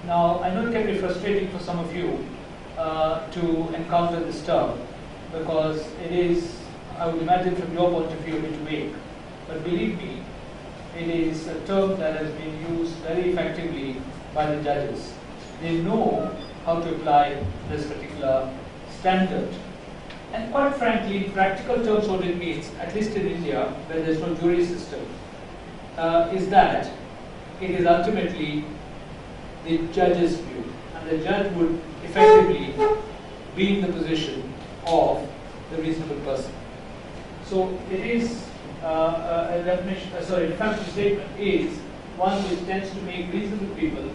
[SPEAKER 1] Now, I know it can be frustrating for some of you to encounter this term, because it is, I would imagine from your point of view, a bit vague. But believe me, it is a term that has been used very effectively by the judges. They know how to apply this particular standard. And quite frankly, in practical terms, what it means, at least in India, where there's no jury system, is that it is ultimately the judge's view, and the judge would effectively be in the position of the reasonable person. So it is a defamatory statement is one which tends to make reasonable people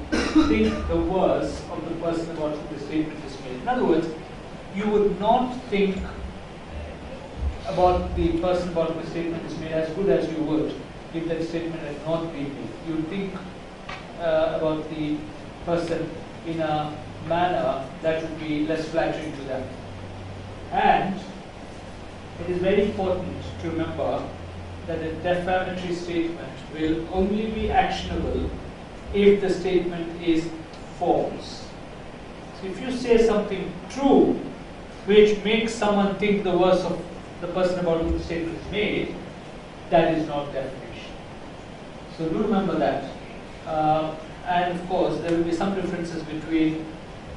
[SPEAKER 1] think the worst of the person about whom the statement is made. In other words, you would not think about the person about whom the statement is made as good as you would if that statement had not been made. You would think about the person in a manner that would be less flattering to them. And it is very important to remember that a defamatory statement will only be actionable if the statement is false. So if you say something true which makes someone think the worst of the person about whom the statement is made, that is not defamation. So do remember that. And of course, there will be some differences between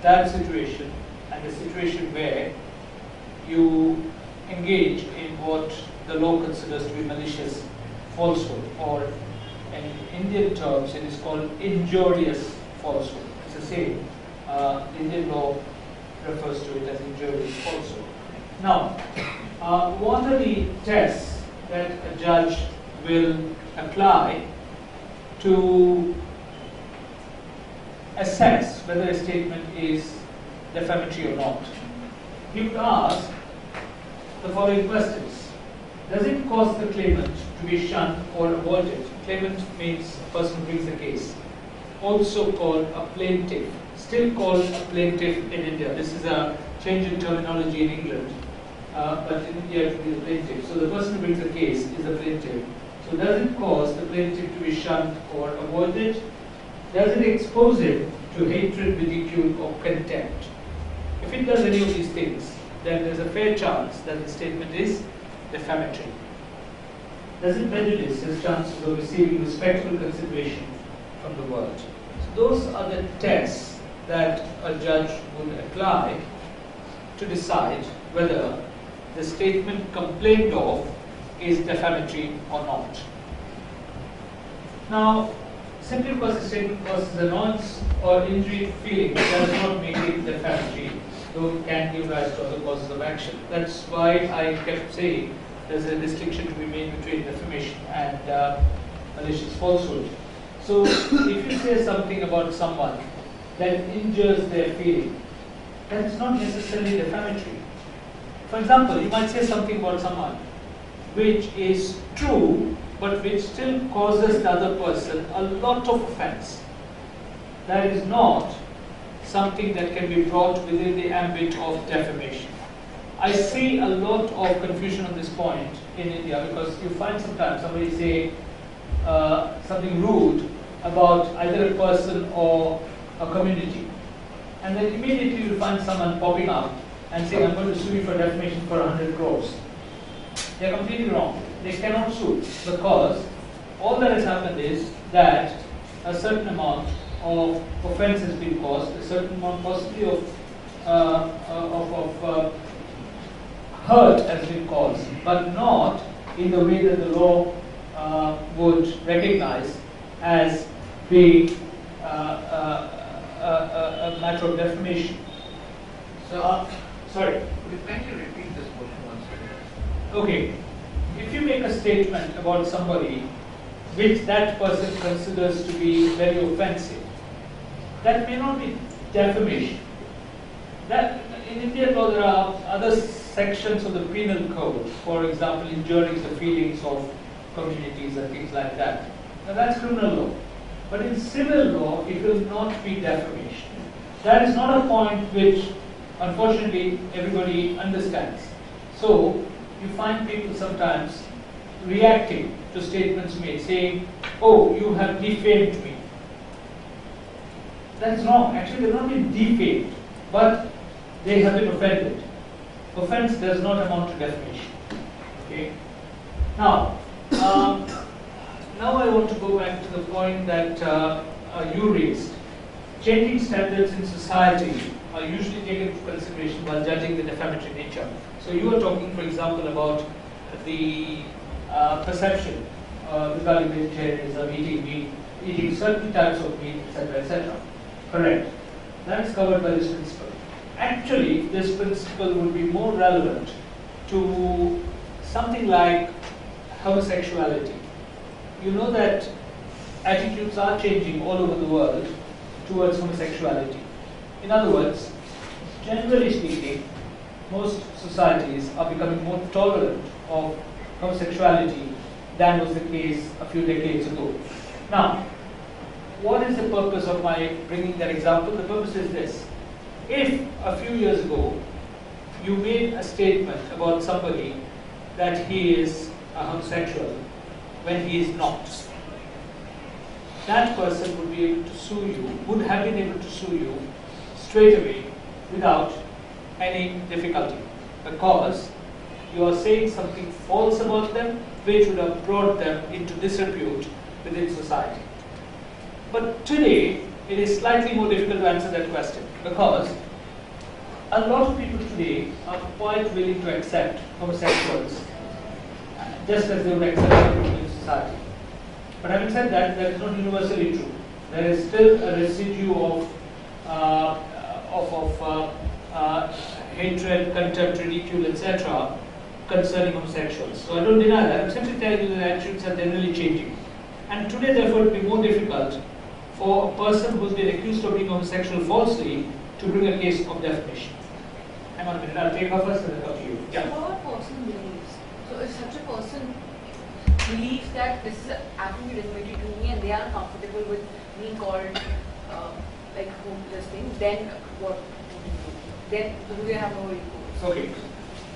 [SPEAKER 1] that situation and the situation where you engage in what the law considers to be malicious falsehood, or in Indian terms it is called injurious falsehood. It's the same. Indian law refers to it as injurious falsehood. Now, what are the tests that a judge will apply to assess whether a statement is defamatory or not? He would ask the following questions. Does it cause the claimant to be shunned or avoided? Claimant means a person who brings a case. Also called a plaintiff. Still called a plaintiff in India. This is a change in terminology in England. But in India it would be the plaintiff. So the person who brings a case is the plaintiff. So does it cause the plaintiff to be shunned or avoided? Does it expose him to hatred, ridicule or contempt? If it does any of these things, then there's a fair chance that the statement is defamatory. Does it prejudice his chances of receiving respectful consideration from the world? So those are the tests that a judge would apply to decide whether the statement complained of is defamatory or not. Now, simply because the statement causes annoyance or injury to feeling does not make it defamatory, though it can give rise to other causes of action. That's why I kept saying there's a distinction to be made between defamation and malicious falsehood. So, if you say something about someone that injures their feeling, then it's not necessarily defamatory. For example, you might say something about someone which is true, but which still causes the other person a lot of offense. That is not something that can be brought within the ambit of defamation. I see a lot of confusion on this point in India, because you find sometimes somebody say something rude about either a person or a community, and then immediately you find someone popping up and saying, I'm going to sue you for defamation for 100 crores. They are completely wrong. They cannot sue, because all that has happened is that a certain amount of offense has been caused, a certain amount possibly of hurt has been caused, but not in the way that the law would recognize as being a matter of defamation. So, sorry.
[SPEAKER 8] Can you repeat this question once again?
[SPEAKER 1] Okay. If you make a statement about somebody which that person considers to be very offensive, that may not be defamation. That in Indian law there are other sections of the penal code, for example, injuring the feelings of communities and things like that. Now that's criminal law. But in civil law, it will not be defamation. That is not a point which, unfortunately, everybody understands. So, you find people sometimes reacting to statements made, saying, oh, you have defamed me. That is wrong. Actually, they have not been defamed, but they have been offended. Offense does not amount to defamation. Okay. Now I want to go back to the point that you raised changing standards in society are usually taken into consideration while judging the defamatory nature. So you are talking, for example, about the perception regarding vegetarianism, eating meat, eating certain types of meat, etc., etc. Correct. That is covered by this principle. Actually, this principle would be more relevant to something like homosexuality. You know that attitudes are changing all over the world towards homosexuality. In other words, generally speaking, most societies are becoming more tolerant of homosexuality than was the case a few decades ago. Now, what is the purpose of my bringing that example? The purpose is this. If a few years ago you made a statement about somebody that he is a homosexual when he is not, that person would be able to sue you, would have been able to sue you straight away without any difficulty, because you are saying something false about them which would have brought them into disrepute within society. But today, it is slightly more difficult to answer that question, because a lot of people today are quite willing to accept homosexuals just as they would accept other people in society. But having said that, that is not universally true. There is still a residue of hatred, contempt, ridicule, etc. concerning homosexuals. So I don't deny that. I'm simply telling you that attitudes are generally changing. And today, therefore, it will be more difficult for a person who's been accused of being homosexual falsely to bring a case of defamation. Hang on a minute, I'll take her first and then come to you.
[SPEAKER 4] Yeah. So what person believes? So if such a person believes that this is actually defamatory to me and they are comfortable with being called like this thing, then what? Then do they have no recourse?
[SPEAKER 1] Okay.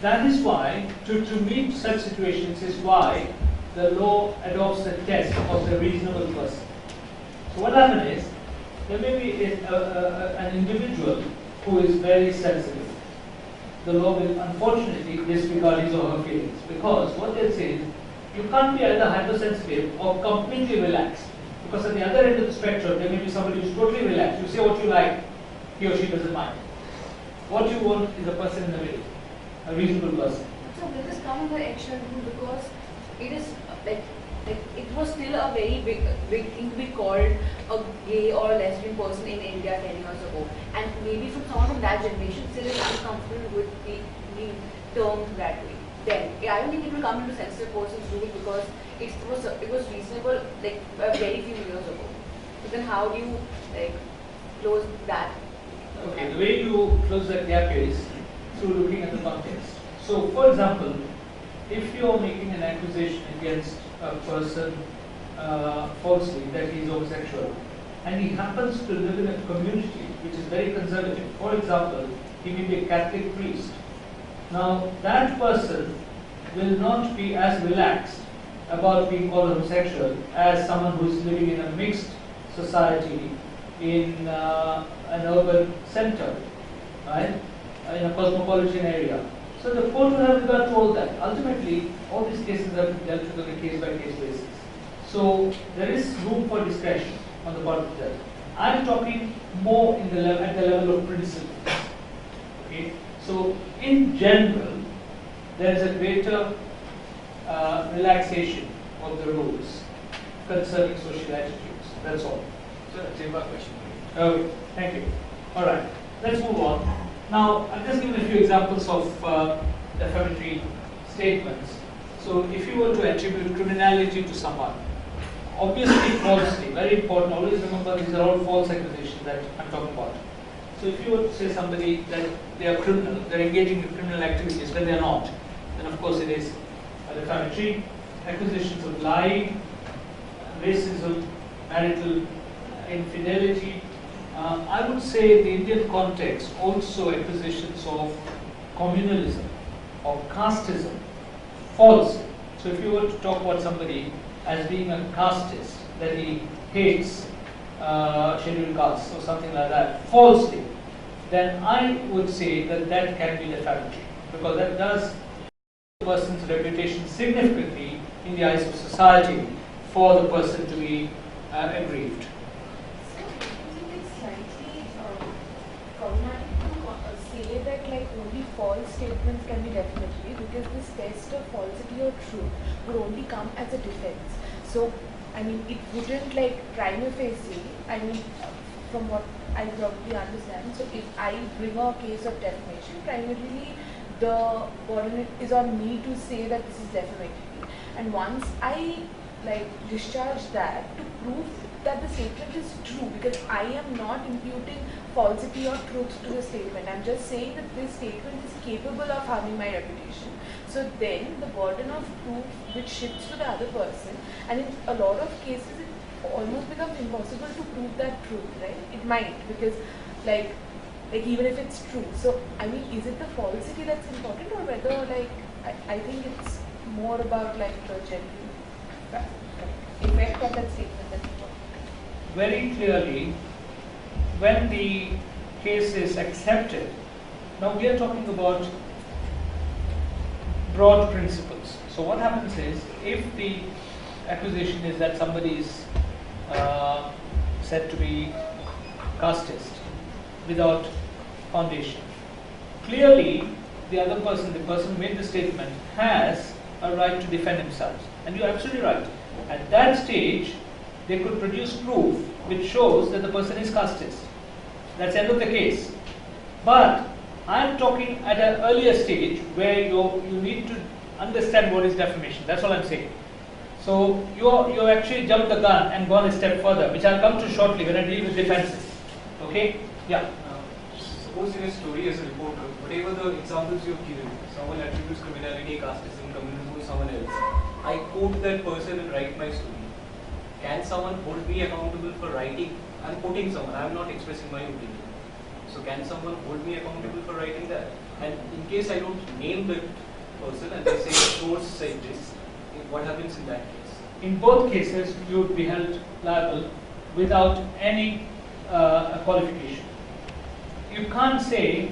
[SPEAKER 1] That is why, to meet such situations is why the law adopts the test of the reasonable person. So what happens is, there may be an individual who is very sensitive. The law will unfortunately disregard his or her feelings, because what they say is, you can't be either hypersensitive or completely relaxed. Because at the other end of the spectrum, there may be somebody who's totally relaxed. You say what you like, he or she doesn't mind. What you want is a person in the middle, a reasonable person.
[SPEAKER 4] So will this come in the action rule, because it is like it was still a very big thing to be called a gay or a lesbian person in India 10 years ago, and maybe from someone from that generation still is uncomfortable with being termed that way. Then I don't think it will come into sensitive person's rule, because it was reasonable like a very few years ago. So then how do you like close that?
[SPEAKER 1] Okay, the way you close that gap is through looking at the context. So, for example, if you are making an accusation against a person falsely that he is homosexual, and he happens to live in a community which is very conservative, for example, he may be a Catholic priest. Now, that person will not be as relaxed about being called homosexual as someone who is living in a mixed society in an urban center, right? In a cosmopolitan area. So the court will have regard to all that. Ultimately, all these cases are dealt with on a case-by-case basis. So there is room for discretion on the part of the judge. I am talking more at the level of principle. Okay. So in general, there is a greater relaxation of the rules concerning social attitudes. That's all.
[SPEAKER 2] Sir, same question.
[SPEAKER 1] Okay, thank you. All right, let's move on. Now, I've just given a few examples of defamatory statements. So, if you were to attribute criminality to someone, obviously falsely, very important, always remember these are all false accusations that I'm talking about. So, if you were to say somebody that they are criminal, they're engaging in criminal activities when they're not, then of course it is a defamatory. Accusations of lying, racism, marital infidelity. I would say in the Indian context also accusations of communalism or casteism, false. So if you were to talk about somebody as being a casteist, that he hates scheduled castes or something like that, falsely, then I would say that that can be defamatory, because that does the person's reputation significantly in the eyes of society for the person to be aggrieved.
[SPEAKER 4] So, isn't it slightly
[SPEAKER 11] false statements can be defamatory because this test of falsity or truth would only come as a defense. So, I mean, it wouldn't like prima facie, I mean, from what I probably understand. So, if I bring a case of defamation, primarily the burden is on me to say that this is defamatory. And once I like discharge that to prove that the statement is true, because I am not imputing falsity or truth to the statement. I'm just saying that this statement is capable of harming my reputation. So then the burden of proof which shifts to the other person, and in a lot of cases it almost becomes impossible to prove that truth, right? It might, because like even if it's true. So I mean, is it the falsity that's important, or whether like I think it's more about like the genuine effect of that statement that's important.
[SPEAKER 1] Very clearly, when the case is accepted, now we are talking about broad principles. So what happens is, if the accusation is that somebody is said to be casteist without foundation, clearly the other person, the person who made the statement, has a right to defend himself. And you're absolutely right. At that stage, they could produce proof which shows that the person is casteist. That's the end of the case. But I am talking at an earlier stage where you need to understand what is defamation. That's all I'm saying. So you actually jumped the gun and gone a step further, which I'll come to shortly when I deal with defenses. Okay? Yeah.
[SPEAKER 2] Suppose in a story as a reporter, whatever the examples you've given, someone attributes criminality, casteism, communism to someone else, I quote that person and write my story. Can someone hold me accountable for writing? I'm quoting someone, I'm not expressing my opinion. So can someone hold me accountable for writing that? And in case I don't name the person and they say source said this, what happens in that case?
[SPEAKER 1] In both cases, you would be held liable without any qualification. You can't say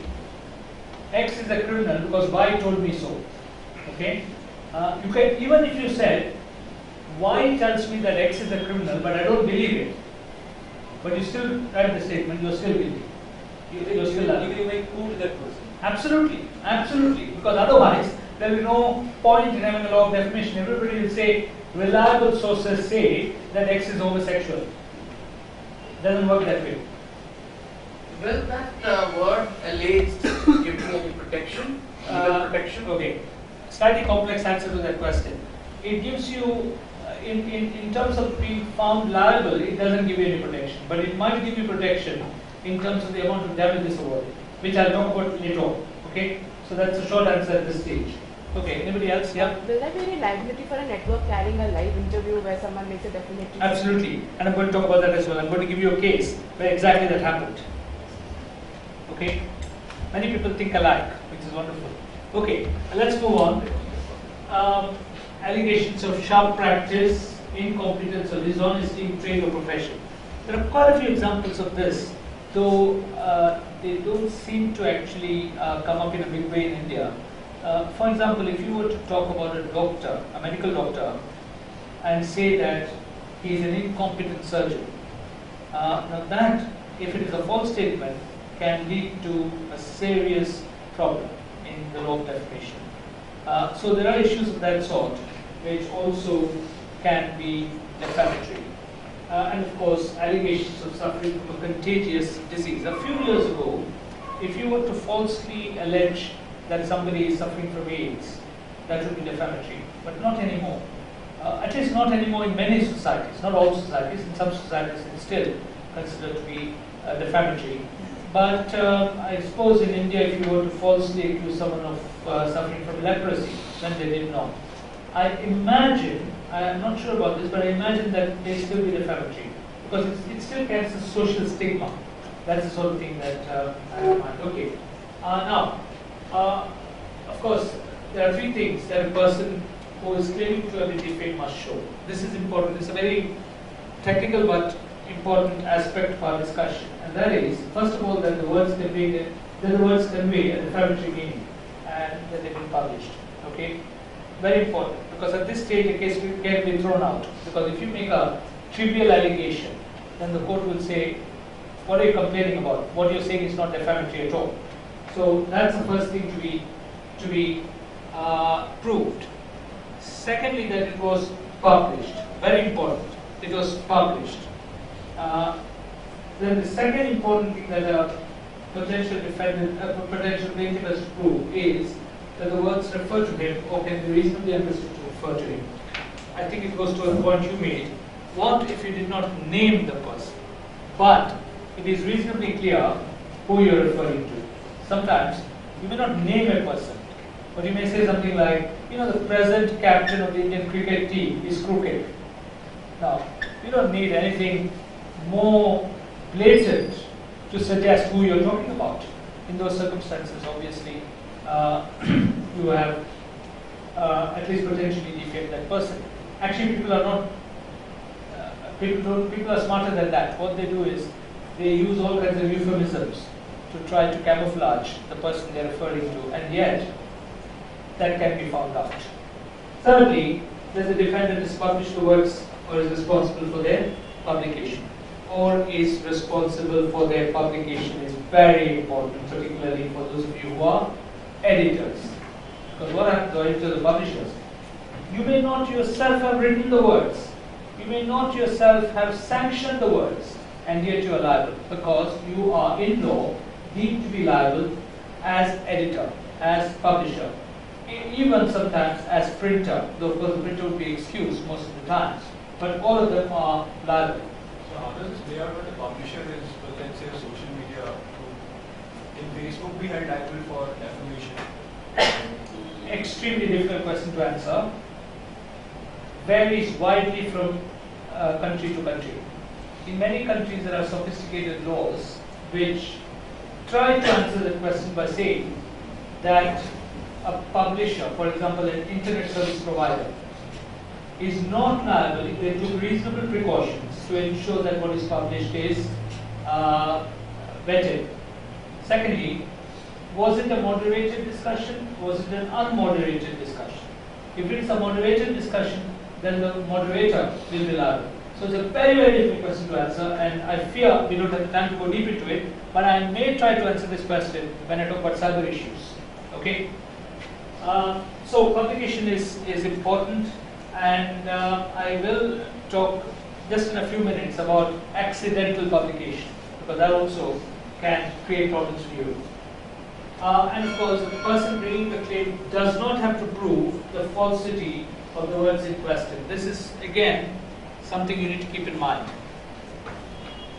[SPEAKER 1] X is a criminal because Y told me so. Okay? You can, even if you said Y tells me that X is a criminal, but I don't believe it, but you still write the statement, you're still guilty. You're still liable.
[SPEAKER 2] Even if I quote that person.
[SPEAKER 1] Absolutely, absolutely. Because otherwise, there will be no point in having a law of defamation. Everybody will say, reliable sources say that X is homosexual. It doesn't work that way.
[SPEAKER 8] Will that word alleged give me any protection? Legal protection?
[SPEAKER 1] Okay. Slightly complex answer to that question. It gives you, in terms of being found liable, it doesn't give you any protection. But it might give you protection in terms of the amount of damages awarded, which I'll talk about later on. Okay? So that's a short answer at this stage. Okay, anybody else? Yeah?
[SPEAKER 11] Will there be any liability for a network carrying a live interview where someone makes a defamatory?
[SPEAKER 1] Absolutely. And I'm going to talk about that as well. I'm going to give you a case where exactly that happened. Okay? Many people think alike, which is wonderful. Okay, let's move on. Allegations of sharp practice, incompetence or dishonesty in trade or profession. There are quite a few examples of this, though they don't seem to actually come up in a big way in India. For example, if you were to talk about a doctor, a medical doctor, and say that he is an incompetent surgeon, now that, if it is a false statement, can lead to a serious problem in the law of defamation. So there are issues of that sort which also can be defamatory. And of course, allegations of suffering from a contagious disease. A few years ago, if you were to falsely allege that somebody is suffering from AIDS, that would be defamatory, but not anymore. At least not anymore in many societies, not all societies. In some societies it's still considered to be defamatory. But I suppose in India, if you were to falsely accuse someone of suffering from leprosy, then they did not. I imagine, I am not sure about this, but I imagine that they still be defamatory because it still carries a social stigma. That's the sort of thing that I have in mind. Okay. Now, of course, there are three things that a person who is claiming to have been defamed must show. This is important. It's a very technical but important aspect of our discussion, and that is, first of all, that the words convey a defamatory meaning, and that they've been published. Okay, very important, because at this stage a case can be thrown out. Because if you make a trivial allegation, then the court will say, "What are you complaining about? What you're saying is not defamatory at all." So that's the first thing to be proved. Secondly, that it was published. Very important. It was published. Then the second important thing that a potential defendant, a potential plaintiff has to prove is that the words refer to him or can be reasonably understood to refer to him. I think it goes to a point you made. What if you did not name the person, but it is reasonably clear who you are referring to? Sometimes you may not name a person, but you may say something like, the present captain of the Indian cricket team is crooked. Now, you don't need anything more blatant to suggest who you're talking about. In those circumstances, obviously, you have at least potentially defamed that person. Actually, people are not. People are smarter than that. What they do is they use all kinds of euphemisms to try to camouflage the person they're referring to, and yet that can be found out. Thirdly, does the defendant has published the works or is responsible for their publication? Or is responsible for their publication is very important, particularly for those of you who are editors. Because what happens to editors or publishers? You may not yourself have written the words. You may not yourself have sanctioned the words, and yet you are liable because you are in law deemed to be liable as editor, as publisher, even sometimes as printer, though of course the printer would be excused most of the times, but all of them are liable.
[SPEAKER 6] So how does this play out when the publisher is, let's say, a social media group? In Facebook, we had liable for defamation.
[SPEAKER 1] Extremely difficult question to answer. Varies widely from country to country. In many countries, there are sophisticated laws which try to answer the question by saying that a publisher, for example, an internet service provider, is not liable if they took reasonable precautions to ensure that what is published is vetted. Secondly, was it a moderated discussion? Was it an unmoderated discussion? If it's a moderated discussion, then the moderator will be liable. So it's a very, very difficult question to answer, and I fear we don't have the time to go deep into it, but I may try to answer this question when I talk about cyber issues. Okay? So publication is important, and I will talk just in a few minutes about accidental publication, because that also can create problems for you. And of course, the person bringing the claim does not have to prove the falsity of the words in question. This is, again, something you need to keep in mind.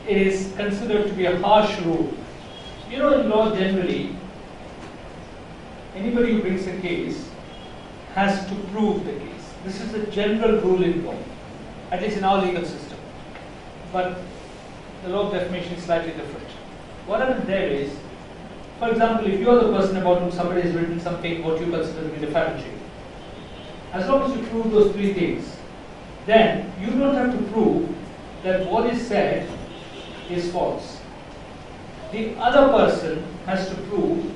[SPEAKER 1] It is considered to be a harsh rule. In law generally, anybody who brings a case has to prove the case. This is the general rule in law, at least in our legal system. But the law of defamation is slightly different. What happens there is, for example, if you are the person about whom somebody has written something what you consider to be defamatory, as long as you prove those three things, then you don't have to prove that what is said is false. The other person has to prove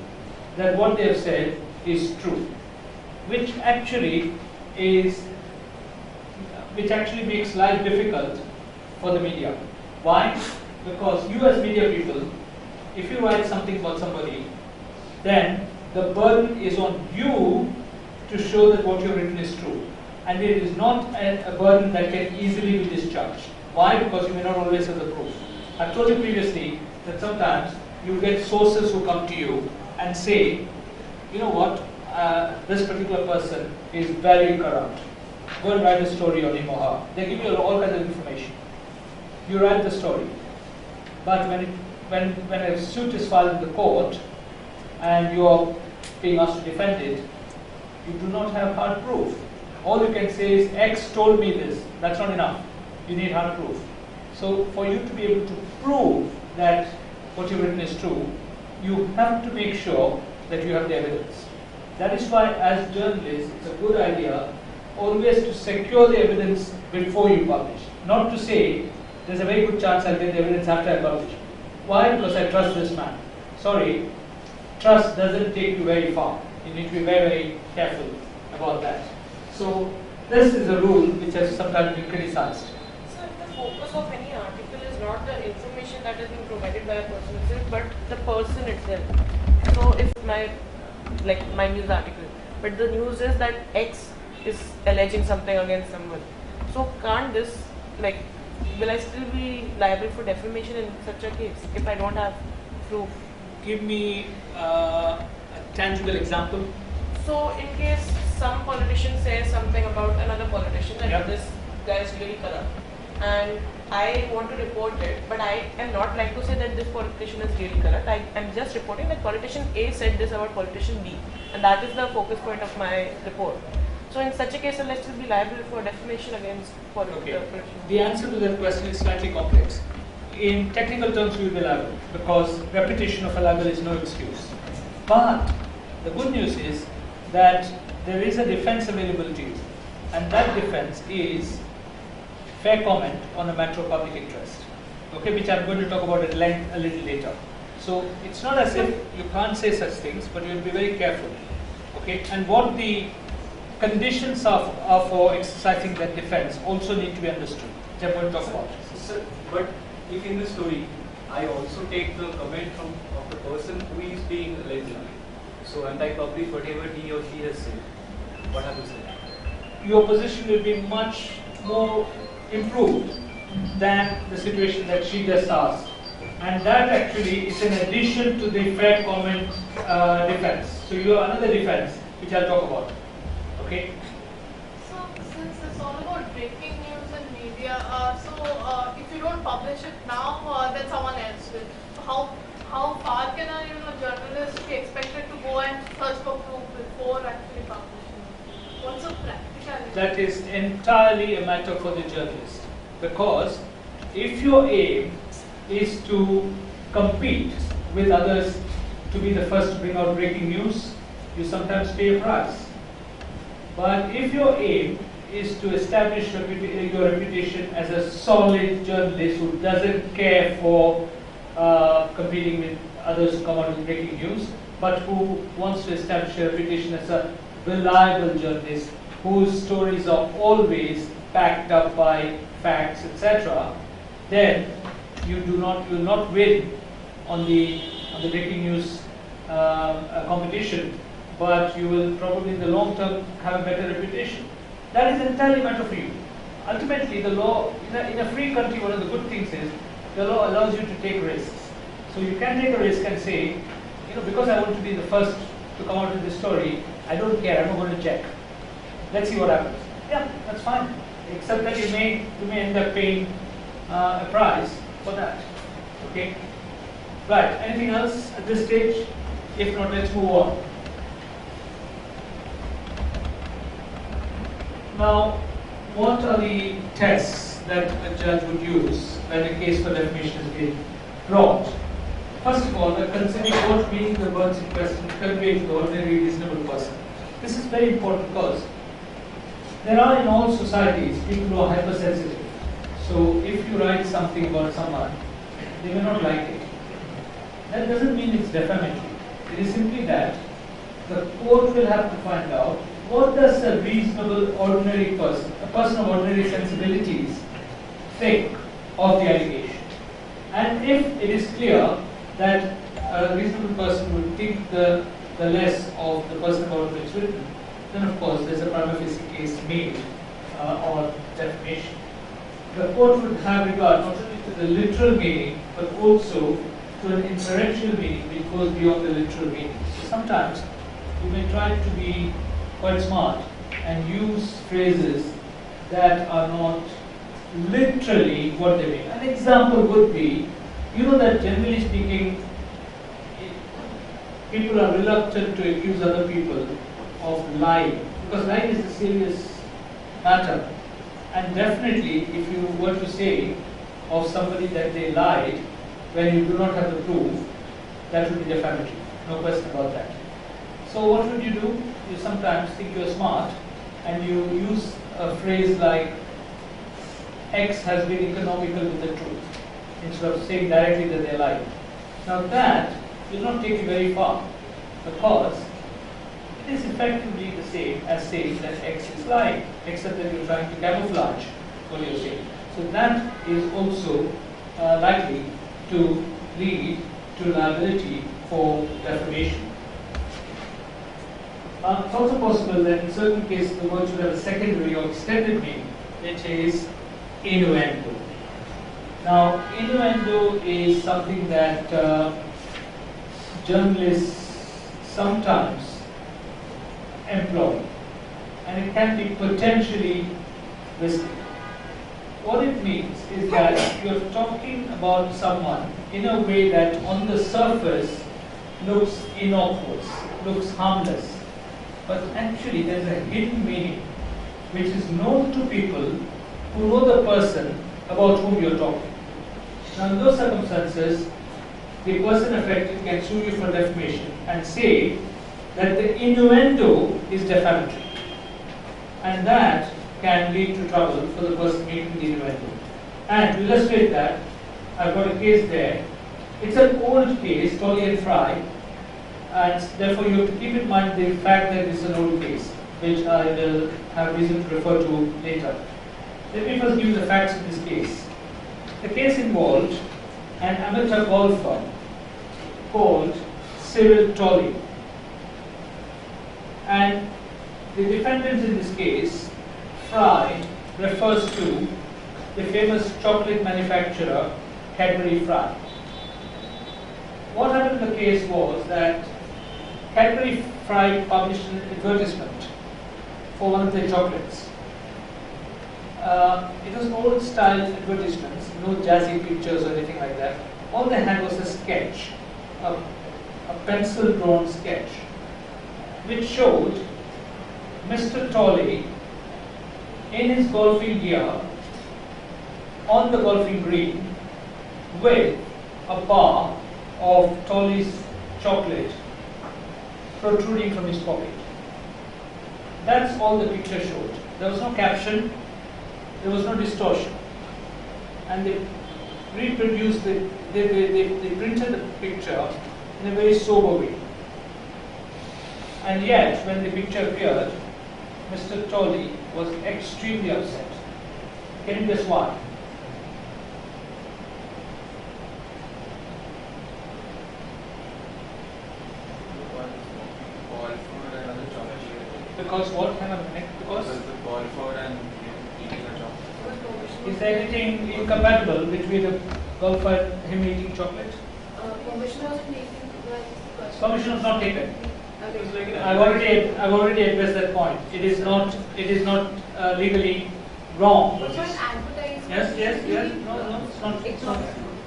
[SPEAKER 1] that what they have said is true, which actually makes life difficult for the media. Why? Because you as media people, if you write something about somebody, then the burden is on you to show that what you've written is true. And it is not a burden that can easily be discharged. Why? Because you may not always have the proof. I've told you previously that sometimes you get sources who come to you and say, you know what, this particular person is very corrupt. Go and write a story on him or her. They give you all kinds of information. You write the story. But when a suit is filed in the court and you are being asked to defend it, you do not have hard proof. All you can say is X told me this. That's not enough. You need hard proof. So for you to be able to prove that what you've written is true, you have to make sure that you have the evidence. That is why, as journalists, it's a good idea always to secure the evidence before you publish. Not to say, there's a very good chance I'll get the evidence after I publish. Why? Because I trust this man. Sorry, trust doesn't take you very far. You need to be very, very careful about that. So this is a rule which has sometimes been criticized.
[SPEAKER 11] So if the focus of any article is not the information that is being provided by a person itself, but the person itself. So if my news article, but the news is that X is alleging something against someone. So can't this, will I still be liable for defamation in such a case if I don't have proof?
[SPEAKER 1] Give me a tangible example.
[SPEAKER 11] So in case some politician says something about another politician that
[SPEAKER 1] Yep.
[SPEAKER 11] this guy is really corrupt, and I want to report it, but I am not like to say that this politician is really corrupt. I am just reporting that politician A said this about politician B, and that is the focus point of my report. So in such a case, will I still be liable for defamation against politician?
[SPEAKER 1] The answer to that question is slightly complex. In technical terms, you will be liable because repetition of a libel is no excuse. But the good news is that there is a defense available to you, and that defense is fair comment on a matter of public interest, which I'm going to talk about at length a little later. So it's not as if you can't say such things, but you'll be very careful, and what the conditions are for exercising that defense also need to be understood, which I'm going to talk about.
[SPEAKER 2] Sir, but if in the story, I also take the comment of the person who is being alleged, so and I publish whatever he or she has said, what happens then?
[SPEAKER 1] Your position will be much more improved than the situation that she just asked. And that actually is in addition to the fair comment defense. So you have another defense, which I'll talk about. Okay?
[SPEAKER 12] So since it's all about breaking news in media, if you don't publish it now, then someone else will. So how far can a journalist be expected to go and search for proof before actually publishing it? What's the practicality?
[SPEAKER 1] That is entirely a matter for the journalist. Because if your aim is to compete with others to be the first to bring out breaking news, you sometimes pay a price. But if your aim is to establish your reputation as a solid journalist who doesn't care for competing with others who come out with breaking news, but who wants to establish a reputation as a reliable journalist whose stories are always backed up by facts, etc., then you will not win on the breaking news competition, but you will probably in the long term have a better reputation. That is entirely a matter for you. Ultimately, the law, in a free country, one of the good things is the law allows you to take risks. So you can take a risk and say, because I want to be the first to come out with this story, I don't care, I'm not going to check. Let's see what happens. Yeah, that's fine. Except that you may end up paying a price for that. Okay? Right, anything else at this stage? If not, let's move on. Now, what are the tests that a judge would use when a case for defamation is being brought? First of all, considering what meaning the words in question convey to the ordinary reasonable person. This is very important because there are in all societies people who are hypersensitive. So if you write something about someone, they may not like it. That doesn't mean it's defamatory. It is simply that the court will have to find out what does a reasonable ordinary person, a person of ordinary sensibilities, think of the allegation. And if it is clear that a reasonable person would think the less of the person about which it's written, then of course there's a prima facie case made on defamation. The court would have regard not only to the literal meaning, but also to an inferential meaning which goes beyond the literal meaning. So sometimes you may try to be quite smart and use phrases that are not literally what they mean. An example would be, that generally speaking, people are reluctant to accuse other people of lying, because lying is a serious matter. And definitely, if you were to say of somebody that they lied when you do not have the proof, that would be defamatory. No question about that. So what would you do? You sometimes think you're smart and you use a phrase like X has been economical with the truth, instead of saying directly that they're lying. Now that will not take you very far, because it is effectively the same as saying that X is lying, except that you're trying to camouflage what you're saying. So that is also likely to lead to liability for defamation. It's also possible that in certain cases the word should have a secondary or extended meaning, which is innuendo. Now, innuendo is something that journalists sometimes employ, and it can be potentially risky. What it means is that you're talking about someone in a way that on the surface looks innocuous, looks harmless, but actually there's a hidden meaning which is known to people who know the person about whom you're talking. Now, in those circumstances, the person affected can sue you for defamation and say that the innuendo is defamatory, and that can lead to trouble for the person making the innuendo. And to illustrate that, I've got a case there. It's an old case, Tolley and Fry, and therefore you have to keep in mind the fact that it's an old case, which I will have reason to refer to later. Let me first give you the facts of this case. The case involved an amateur golfer called Cyril Tolley, and the defendant in this case, Fry, refers to the famous chocolate manufacturer Cadbury Fry. What happened in the case was that Cadbury Fry published an advertisement for one of their chocolates. It was old style advertisements, no jazzy pictures or anything like that. All they had was a sketch, a pencil drawn sketch, which showed Mr. Tolley in his golfing gear on the golfing green with a bar of Tolley's chocolate protruding from his pocket. That's all the picture showed. There was no caption, there was no distortion. And they reproduced they printed the picture in a very sober way. And yet, when the picture appeared, Mr. Tolley was extremely upset. Can you guess why? Because what kind of because
[SPEAKER 5] the golfer and eating a chocolate.
[SPEAKER 1] Is there anything incompatible between a golfer and him eating chocolate?
[SPEAKER 4] Permission wasn't taken.
[SPEAKER 1] Permission was not taken.
[SPEAKER 4] Okay.
[SPEAKER 1] I've already addressed that point. It is not legally wrong.
[SPEAKER 4] What about advertising?
[SPEAKER 1] Yes. No,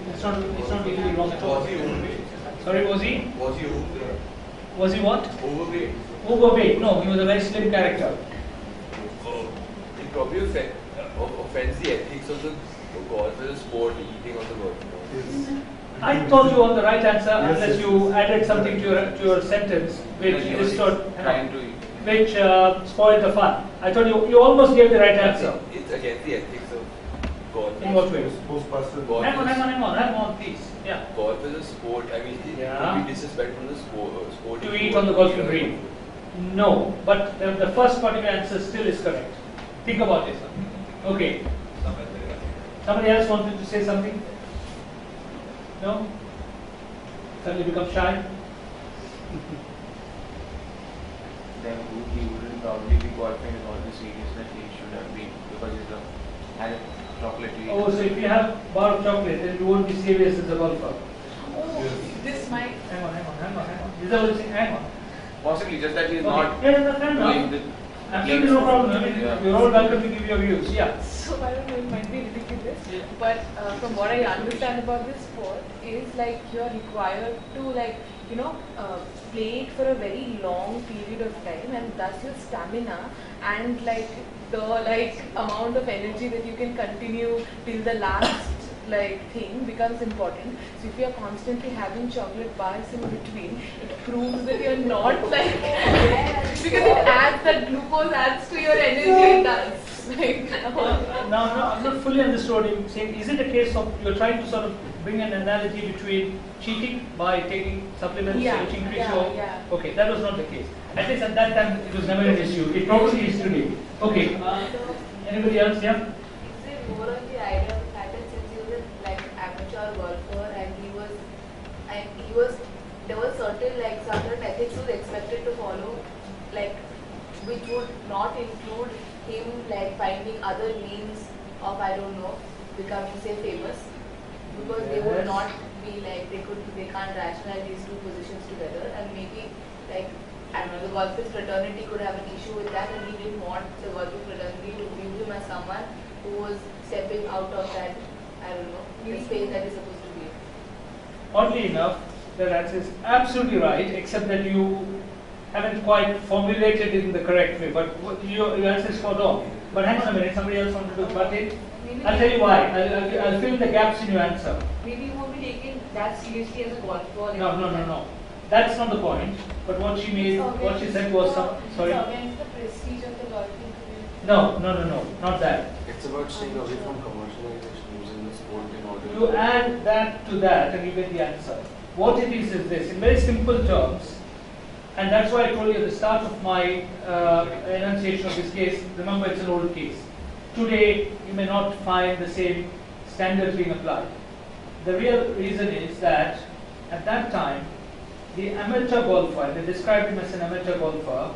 [SPEAKER 1] it's not legally wrong at all.
[SPEAKER 7] Was he overweight?
[SPEAKER 1] Sorry, was he?
[SPEAKER 7] Was he overweight?
[SPEAKER 1] Was he what?
[SPEAKER 7] Overweight.
[SPEAKER 1] Overweight. No, he was a very slim character.
[SPEAKER 10] It probably offends the ethics of the golf as a sport, eating on the golf course.
[SPEAKER 1] I told you on the right answer unless you added something to your sentence which which spoiled the fun. I told you almost gave the right answer.
[SPEAKER 10] It's against the ethics of golf.
[SPEAKER 1] In what way?
[SPEAKER 3] Spokesperson.
[SPEAKER 1] Hang on, please. Yeah.
[SPEAKER 10] Golf is a sport. I mean, it would be disrespectful to the sport.
[SPEAKER 1] To eat on the golfing green. No, but the first part of your answer still is correct. Think about it. Okay. Somebody else wanted to say something? No? Suddenly become shy?
[SPEAKER 5] Then he wouldn't probably be golfing with all the seriousness he should have been because he's had a chocolate to eat.
[SPEAKER 1] Oh, so if you have a bar of chocolate, then you won't be serious as a golfer.
[SPEAKER 11] Oh, this might.
[SPEAKER 1] Hang on. Is that what you're saying? Hang on.
[SPEAKER 5] Possibly, just that he's
[SPEAKER 1] Okay.
[SPEAKER 5] not
[SPEAKER 1] That's fine now.
[SPEAKER 5] doing the
[SPEAKER 1] Absolutely no problem. I mean,
[SPEAKER 5] Yeah.
[SPEAKER 1] you're all welcome to give your views. Yeah.
[SPEAKER 11] So I don't know, it might be ridiculous, but from what I understand about this sport is like you're required to play it for a very long period of time, and thus your stamina and the amount of energy that you can continue till the last thing becomes important. So if you're constantly having chocolate bars in between, it proves that you're not because it adds that glucose adds to your energy. It does.
[SPEAKER 1] No, I'm not fully understood what you're saying. Is it a case of you're trying to sort of bring an analogy between cheating by taking supplements which increase your... Okay, that was not the case. At least at that time it was never an issue. It probably is today. Okay, anybody else? Yeah?
[SPEAKER 4] Is it more of the idea of fat and since you were like amateur and there was certain ethics he was expected to follow, which would not include him finding other means of, I don't know, becoming say famous, because they would not be they can't rationalize these two positions together, and maybe I don't know, the golfist fraternity could have an issue with that, and he didn't want the golfist fraternity to view him as someone who was stepping out of that, I don't know, the space that is supposed to be.
[SPEAKER 1] Oddly enough, that answer is absolutely right, except that you haven't quite formulated it in the correct way, but your answer is spot on. But hang on a minute, somebody else wanted to butt in? I'll tell you why. I'll fill in the gaps in your answer.
[SPEAKER 4] Maybe you won't be taken that seriously as a golfer.
[SPEAKER 1] No. That's not the point. But what she said was sorry.
[SPEAKER 11] It's against the prestige of the golfing community.
[SPEAKER 1] No, not that.
[SPEAKER 9] It's about staying away from commercialization, using the sport in order
[SPEAKER 1] You add that to that and you get the answer. What it is this, in very simple terms, and that's why I told you at the start of my enunciation of this case, remember it's an old case. Today, you may not find the same standards being applied. The real reason is that at that time, the amateur golfer, and they described him as an amateur golfer,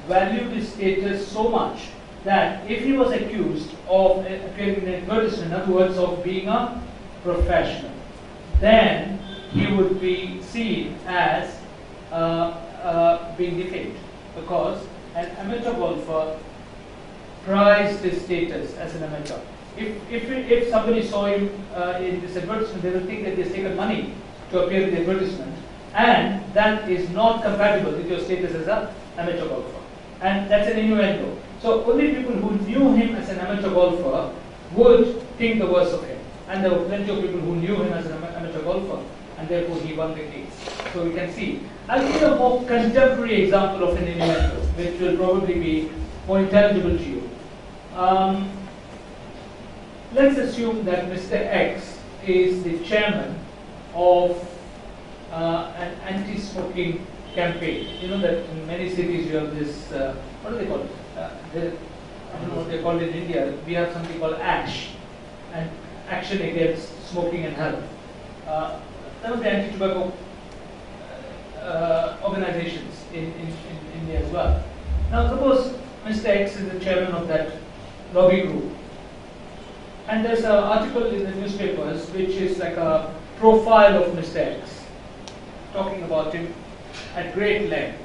[SPEAKER 1] valued his status so much that if he was accused of appearing in an advertisement, in other words, of being a professional, then he would be seen as being defamed, because an amateur golfer prized his status as an amateur. If somebody saw him in this advertisement, they will think that he has taken money to appear in the advertisement, and that is not compatible with your status as an amateur golfer. And that's an innuendo. So only people who knew him as an amateur golfer would think the worst of him. And there were plenty of people who knew him as an amateur golfer, and therefore he won the case. So we can see. I'll give you a more contemporary example of an innuendo, which will probably be more intelligible to you. Let's assume that Mr. X is the chairman of an anti-smoking campaign. You know that in many cities you have this, what do they call it? I don't know what they call it in India. We have something called ASH, and Action Against Smoking and Health. Some of the anti-tobacco organizations in India as well. Now suppose Mr. X is the chairman of that lobby group, and there's an article in the newspapers which is like a profile of Mr. X, talking about him at great length.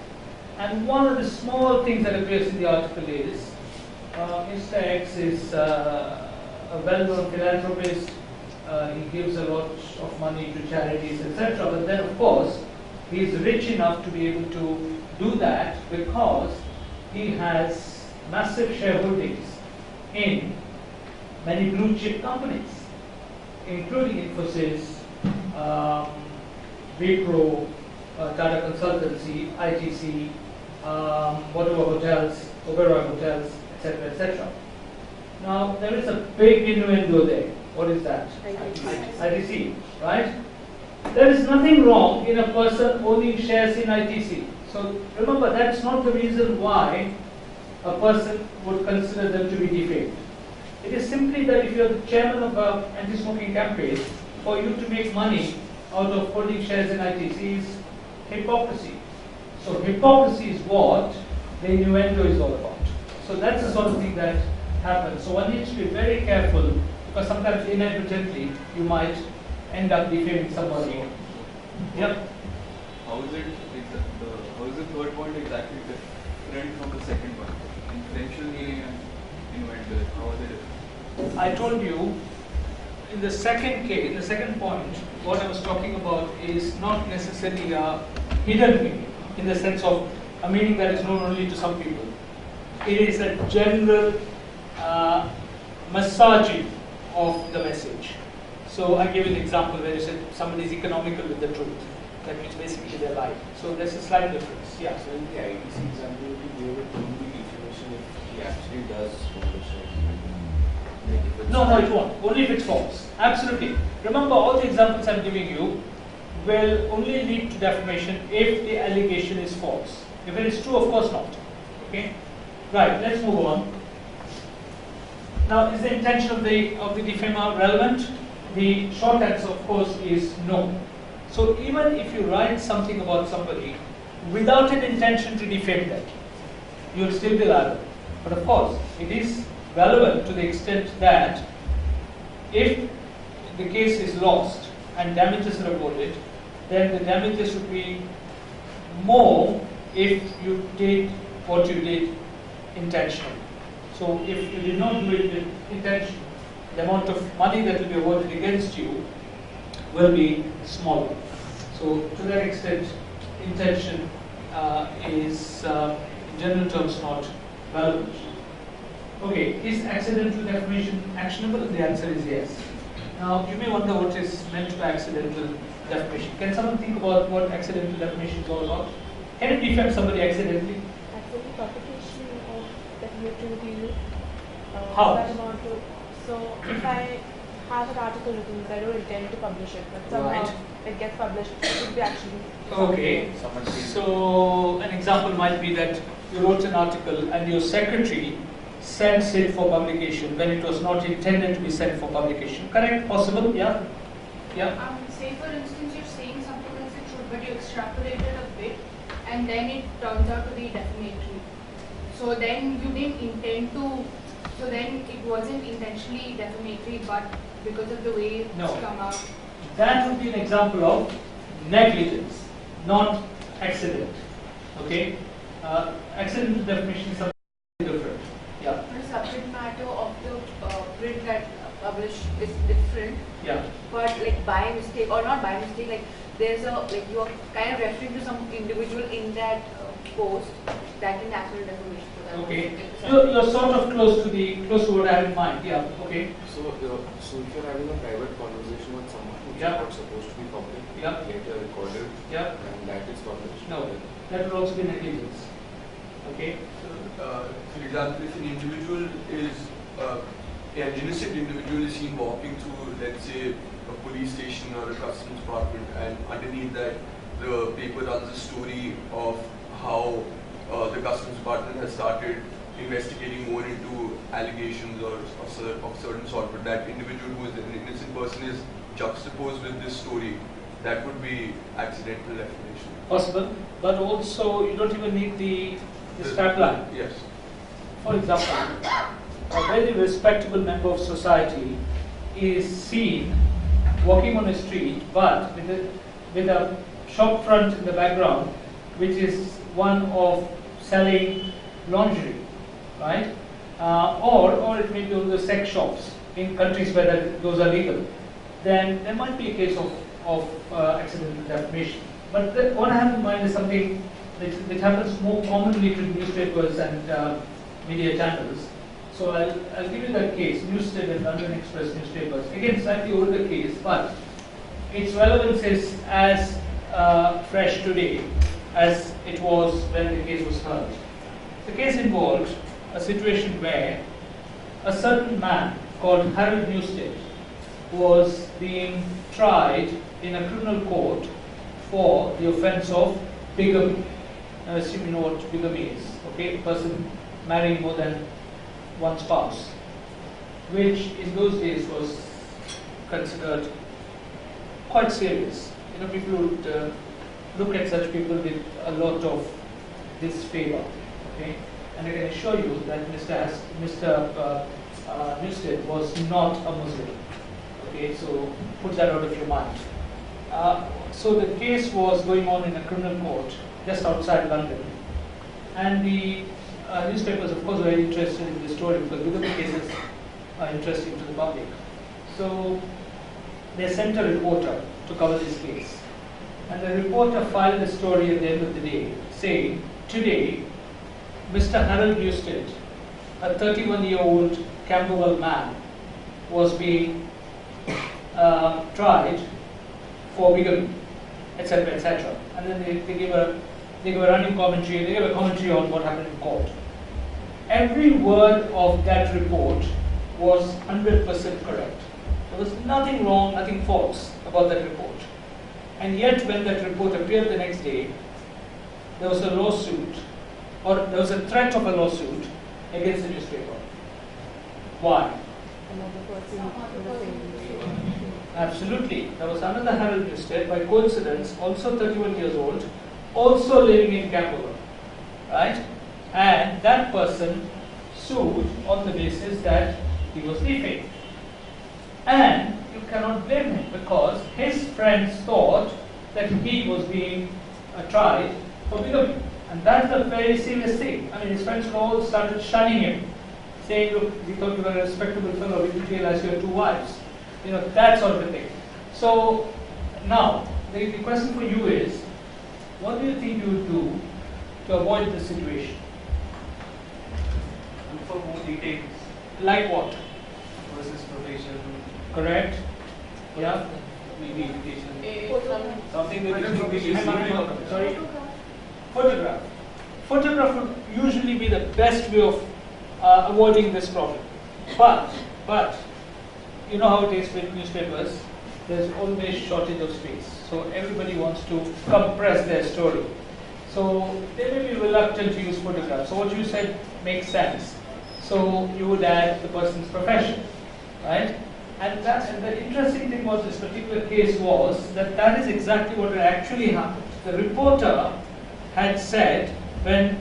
[SPEAKER 1] And one of the small things that appears in the article is Mr. X is a well-known philanthropist. He gives a lot of money to charities, etc. But then, of course, he is rich enough to be able to do that because he has massive shareholdings in many blue chip companies, including Infosys, Wipro, Tata Consultancy, ITC, whatever hotels, Oberoi hotels, etc., etc. Now, there is a big innuendo there. What is that? ITC, right? There is nothing wrong in a person owning shares in ITC. So remember, that's not the reason why a person would consider them to be defamed. It is simply that if you are the chairman of an anti-smoking campaign, for you to make money out of holding shares in ITC is hypocrisy. So hypocrisy is what the innuendo is all about. So that's the sort of thing that happens. So one needs to be very careful, because sometimes inadvertently you might end up defaming somebody. Yep.
[SPEAKER 10] How is the third point exactly different from the second one? Influential healing and inventor, how are they different?
[SPEAKER 1] I told you in the second case, in the second point, what I was talking about is not necessarily a hidden meaning, in the sense of a meaning that is known only to some people. It is a general massaging of the message. So I gave an example where you said somebody is economical with the truth. That means basically they're lying. So there's a slight difference. Yeah.
[SPEAKER 9] So in the ITC example, would you be able to prove the defamation if he actually does own the shares?
[SPEAKER 1] No, it won't. Only if it's false. Absolutely. Remember, all the examples I'm giving you will only lead to defamation if the allegation is false. If it is true, of course not. Okay? Right, let's move on. Now, is the intention of the defamer relevant? The short answer, of course, is no. So even if you write something about somebody without an intention to defame them, you will still be liable. But of course, it is relevant to the extent that if the case is lost and damages are reported, then the damages would be more if you did what you did intentionally. So if you did not do it with intention, the amount of money that will be awarded against you will be smaller. So to that extent, intention is in general terms not relevant. Okay, is accidental defamation actionable? The answer is yes. Now you may wonder what is meant by accidental defamation. Can someone think about what accidental defamation is all about? Can you defame somebody accidentally?
[SPEAKER 11] Accidental publication of defamatory material.
[SPEAKER 1] How?
[SPEAKER 11] That amount of, so if I have an article written that I don't intend to publish it, but somehow it gets published, it would be actually.
[SPEAKER 1] Okay. So an example might be that you wrote an article and your secretary sends it for publication when it was not intended to be sent for publication. Correct? Possible? Yeah? Yeah?
[SPEAKER 4] Say for instance you're saying something that's the truth but you extrapolated a bit and then it turns out to be defamatory. So then you didn't intend to, so then it wasn't intentionally defamatory but because of the way it's come out.
[SPEAKER 1] That would be an example of negligence, not accident. Okay? Accidental defamation is something different. Yeah.
[SPEAKER 4] The subject matter of the print that published is different.
[SPEAKER 1] Yeah.
[SPEAKER 4] But like by mistake or not by mistake, like there's a like you are kind of referring to some individual in that post that can actual defamation.
[SPEAKER 1] Okay. You're sort of close to what I have in mind. Yeah. Okay.
[SPEAKER 9] So if you're having a private conversation with someone which is not supposed to be public, later recorded, and that is published.
[SPEAKER 1] No, that will also be negligence. Okay.
[SPEAKER 7] For example, if an individual is an innocent individual is seen walking through, let's say, a police station or a customs department, and underneath that, the paper runs a story of how the customs department has started investigating more into allegations or of certain sort, but that individual who is an innocent person is juxtaposed with this story, that would be accidental defamation.
[SPEAKER 1] Possible, but also you don't even need the strapline.
[SPEAKER 7] Yes.
[SPEAKER 1] For example, a very respectable member of society is seen walking on a street, but with a shop front in the background, which is one of selling lingerie, right? Or it may be all the sex shops in countries where those are legal. Then there might be a case of accidental defamation. But what I have in mind is something that happens more commonly to newspapers and media channels. So I'll give you that case, Newstead and London Express newspapers. Again, slightly older case, but its relevance is as fresh today as it was when the case was heard. The case involved a situation where a certain man called Harold Newstead was being tried in a criminal court for the offence of bigamy. I assume you know what bigamy is. Okay, a person marrying more than one spouse, which in those days was considered quite serious. You know, people would look at such people with a lot of disfavor. Okay, and I can assure you that Mr. Newstead was not a Muslim. Okay, so put that out of your mind. So the case was going on in a criminal court just outside London, and the newspapers, of course, were very interested in the story because bigamy cases are interesting to the public. So they sent a reporter to cover this case, and the reporter filed a story at the end of the day saying, today, Mr. Harold Newstead, a 31-year-old Camberwell man, was being tried for bigamy, etc., etc. And then they give a running commentary, they give a commentary on what happened in court. Every word of that report was 100% correct. There was nothing wrong, nothing false about that report. And yet when that report appeared the next day, there was a lawsuit, or there was a threat of a lawsuit against the newspaper. Why? Absolutely. There was another Herald newspaper, by coincidence, also 31 years old, also living in Camberwell, right? And that person sued on the basis that he was defaced. And you cannot blame him because his friends thought that he was being tried for bigamy. And that's a very serious thing. I mean, his friends all started shunning him, saying, look, we thought you were a respectable fellow, we didn't realize you had 2 wives. You know, that sort of a thing. So, now, the question for you is, what do you think you would do to avoid this situation?
[SPEAKER 2] Look for more details.
[SPEAKER 1] Like what?
[SPEAKER 2] Versus profession.
[SPEAKER 1] Correct? Yeah?
[SPEAKER 2] Maybe invitation.
[SPEAKER 12] Something
[SPEAKER 2] Something that you think is
[SPEAKER 1] Sorry? Photograph. Photograph would usually be the best way of avoiding this problem. But, you know how it is with newspapers, there's always shortage of space. So everybody wants to compress their story. So they may be reluctant to use photographs. So what you said makes sense. So you would add the person's profession, right? And the interesting thing was this particular case was that is exactly what had actually happened. The reporter had said when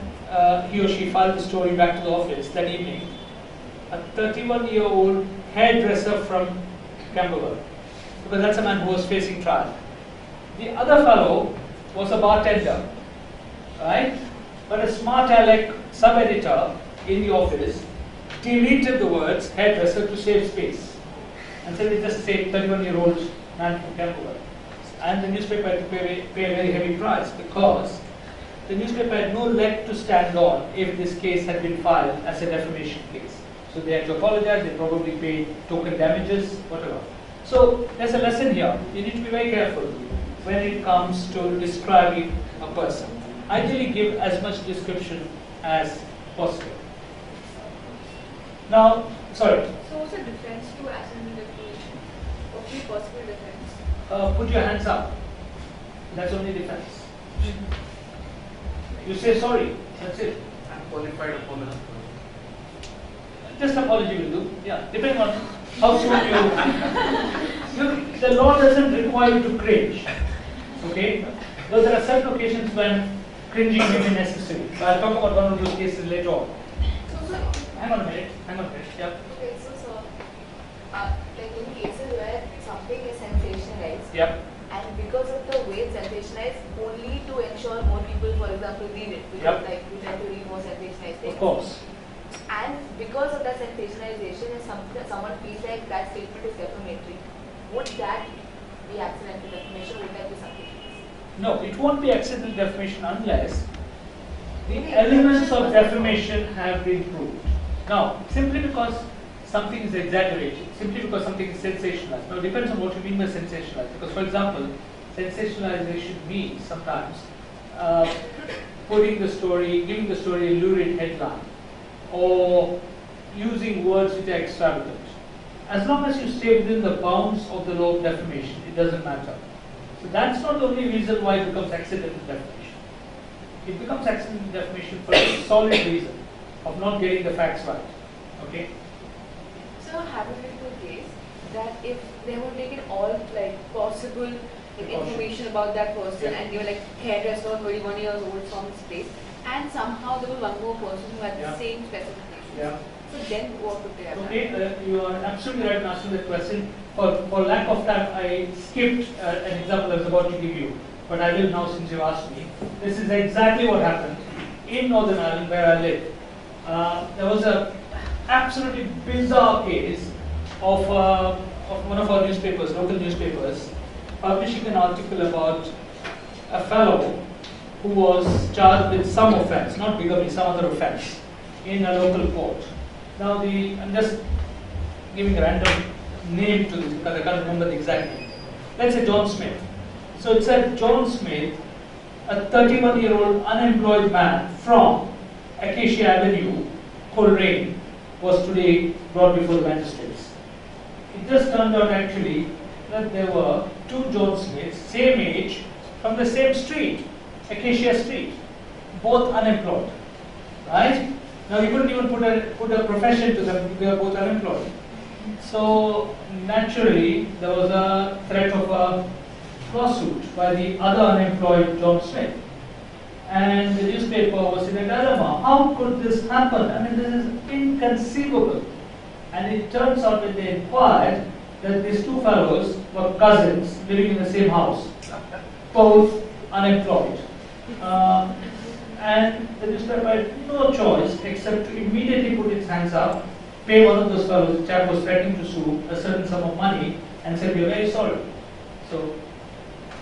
[SPEAKER 1] he or she filed the story back to the office that evening, a 31-year-old hairdresser from Camberwell, because that's a man who was facing trial. The other fellow was a bartender, right? But a smart aleck sub-editor in the office deleted the words hairdresser to save space and said it just said 31-year-old man from Camberwell. And the newspaper had to pay a very heavy price because the newspaper had no leg to stand on if this case had been filed as a defamation case. So they had to apologize, they probably paid token damages, whatever. So there's a lesson here. You need to be very careful when it comes to describing a person. Ideally give as much description as possible. Now, sorry.
[SPEAKER 4] So what's the defense to accidental defamation? What's the possible defense?
[SPEAKER 1] Put your hands up. That's only defense. You say sorry. That's it.
[SPEAKER 8] I'm qualified upon that.
[SPEAKER 1] Just apology will do. Yeah, depending on how soon the law doesn't require you to cringe. Okay? Though there are certain occasions when cringing may be necessary. So I'll talk about one of those cases later on. Hang on a minute. Yeah.
[SPEAKER 13] Okay, so like in cases where something is sensationalized,
[SPEAKER 1] Yep.
[SPEAKER 13] and because of the way it's sensationalized, only to ensure more people, for example, read it, because
[SPEAKER 1] Yep.
[SPEAKER 13] like we tend to read more sensationalized things.
[SPEAKER 1] Of course.
[SPEAKER 13] And because of that sensationalization, if someone feels like that statement is defamatory, would that be accidental defamation? Would that be something else?
[SPEAKER 1] No, it won't be accidental defamation unless the elements of defamation have been proved. Now, simply because something is exaggerated, simply because something is sensationalized. Now, it depends on what you mean by sensationalized. Because, for example, sensationalization means sometimes giving the story a lurid headline, or using words which are extravagant. As long as you stay within the bounds of the law of defamation, it doesn't matter. So that's not the only reason why it becomes accidental defamation. It becomes accidental defamation for a solid reason of not getting the facts right. Okay?
[SPEAKER 11] So hypothetical case that if they were taken all like possible information about that person, and they were like hairdresser, 21 years old from this place, and somehow there was one more person who had the same specifications.
[SPEAKER 1] Yeah.
[SPEAKER 11] So then what would they have done?
[SPEAKER 1] Okay, you are absolutely right in asking that question. For lack of time, I skipped an example I was about to give you, but I will now since you asked me. This is exactly what happened in Northern Ireland where I live. There was a absolutely bizarre case of one of our newspapers, local newspapers, publishing an article about a fellow who was charged with some offense, not bigamy, some other offense, in a local court. Now, I'm just giving a random name to this because I can't remember the exact name. Let's say John Smith. So it said John Smith, a 31-year-old unemployed man from Acacia Avenue, Coleraine, was today brought before the magistrates. It just turned out actually that there were two John Smiths, same age, from the same street, Acacia Street, both unemployed. Right? Now you couldn't even put a profession to them, they were both unemployed. So naturally, there was a threat of a lawsuit by the other unemployed John Smith. And the newspaper was in a dilemma. How could this happen? I mean, this is inconceivable. And it turns out when they inquired that these two fellows were cousins living in the same house, both unemployed. And the newspaper had no choice except to immediately put its hands up, pay one of those fellows, the chap was threatening to sue, a certain sum of money, and said, "We are very sorry." So,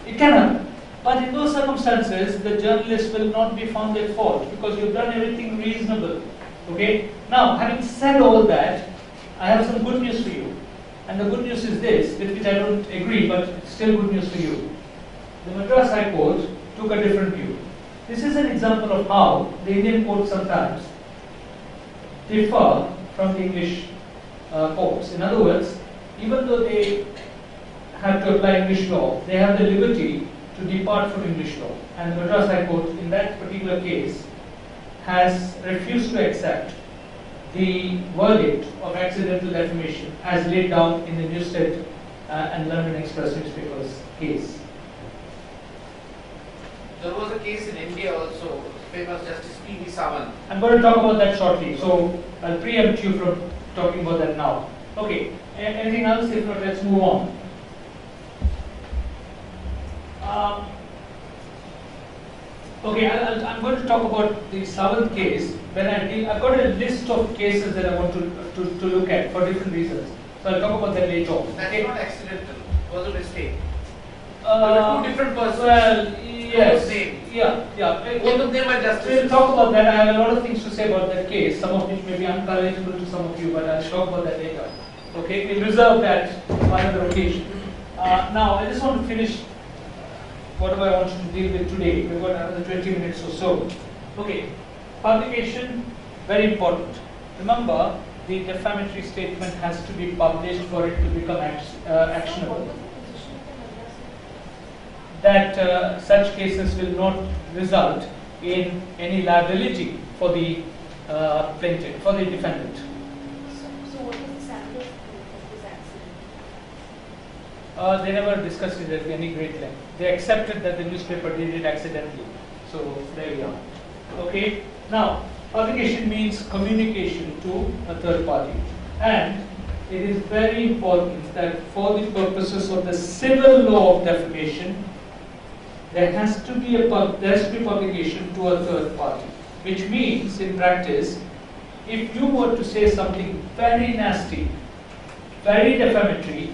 [SPEAKER 1] it can happen. But in those circumstances, the journalist will not be found at fault because you've done everything reasonable. Okay? Now, having said all that, I have some good news for you. And the good news is this, with which I don't agree, but it's still good news for you. The Madras High Court took a different view. This is an example of how the Indian courts sometimes differ from the English courts. In other words, even though they have to apply English law, they have the liberty to depart from English law. And the Madras High Court, in that particular case, has refused to accept the verdict of accidental defamation as laid down in the Newstead and London Express newspapers case.
[SPEAKER 8] There was a case in India also, famous Justice P.V. Sawant.
[SPEAKER 1] I'm going to talk about that shortly, so I'll preempt you from talking about that now. Okay, anything else? If not, let's move on. Okay, I'm going to talk about the Sawant case. I've got a list of cases that I want to look at for different reasons. So I'll talk about that later on.
[SPEAKER 8] That's not accidental. It was a mistake. There were two different persons.
[SPEAKER 1] Well, yes. Yeah.
[SPEAKER 8] Both of them are justices.
[SPEAKER 1] We'll talk about that. I have a lot of things to say about that case, some of which may be unpalatable to some of you, but I'll talk about that later. Okay, we'll reserve that for another occasion. Now, I just want to finish whatever I want to deal with today. We've got another 20 minutes or so. Okay, publication, very important. Remember, the defamatory statement has to be published for it to become actionable. That such cases will not result in any liability for the plaintiff, for the defendant.
[SPEAKER 11] So what was the standard of this accident?
[SPEAKER 1] They never discussed it at any great length. They accepted that the newspaper did it accidentally. So there we are. Okay. Now, publication means communication to a third party, and it is very important that for the purposes of the civil law of defamation, there has to be publication to a third party, which means in practice, if you were to say something very nasty, very defamatory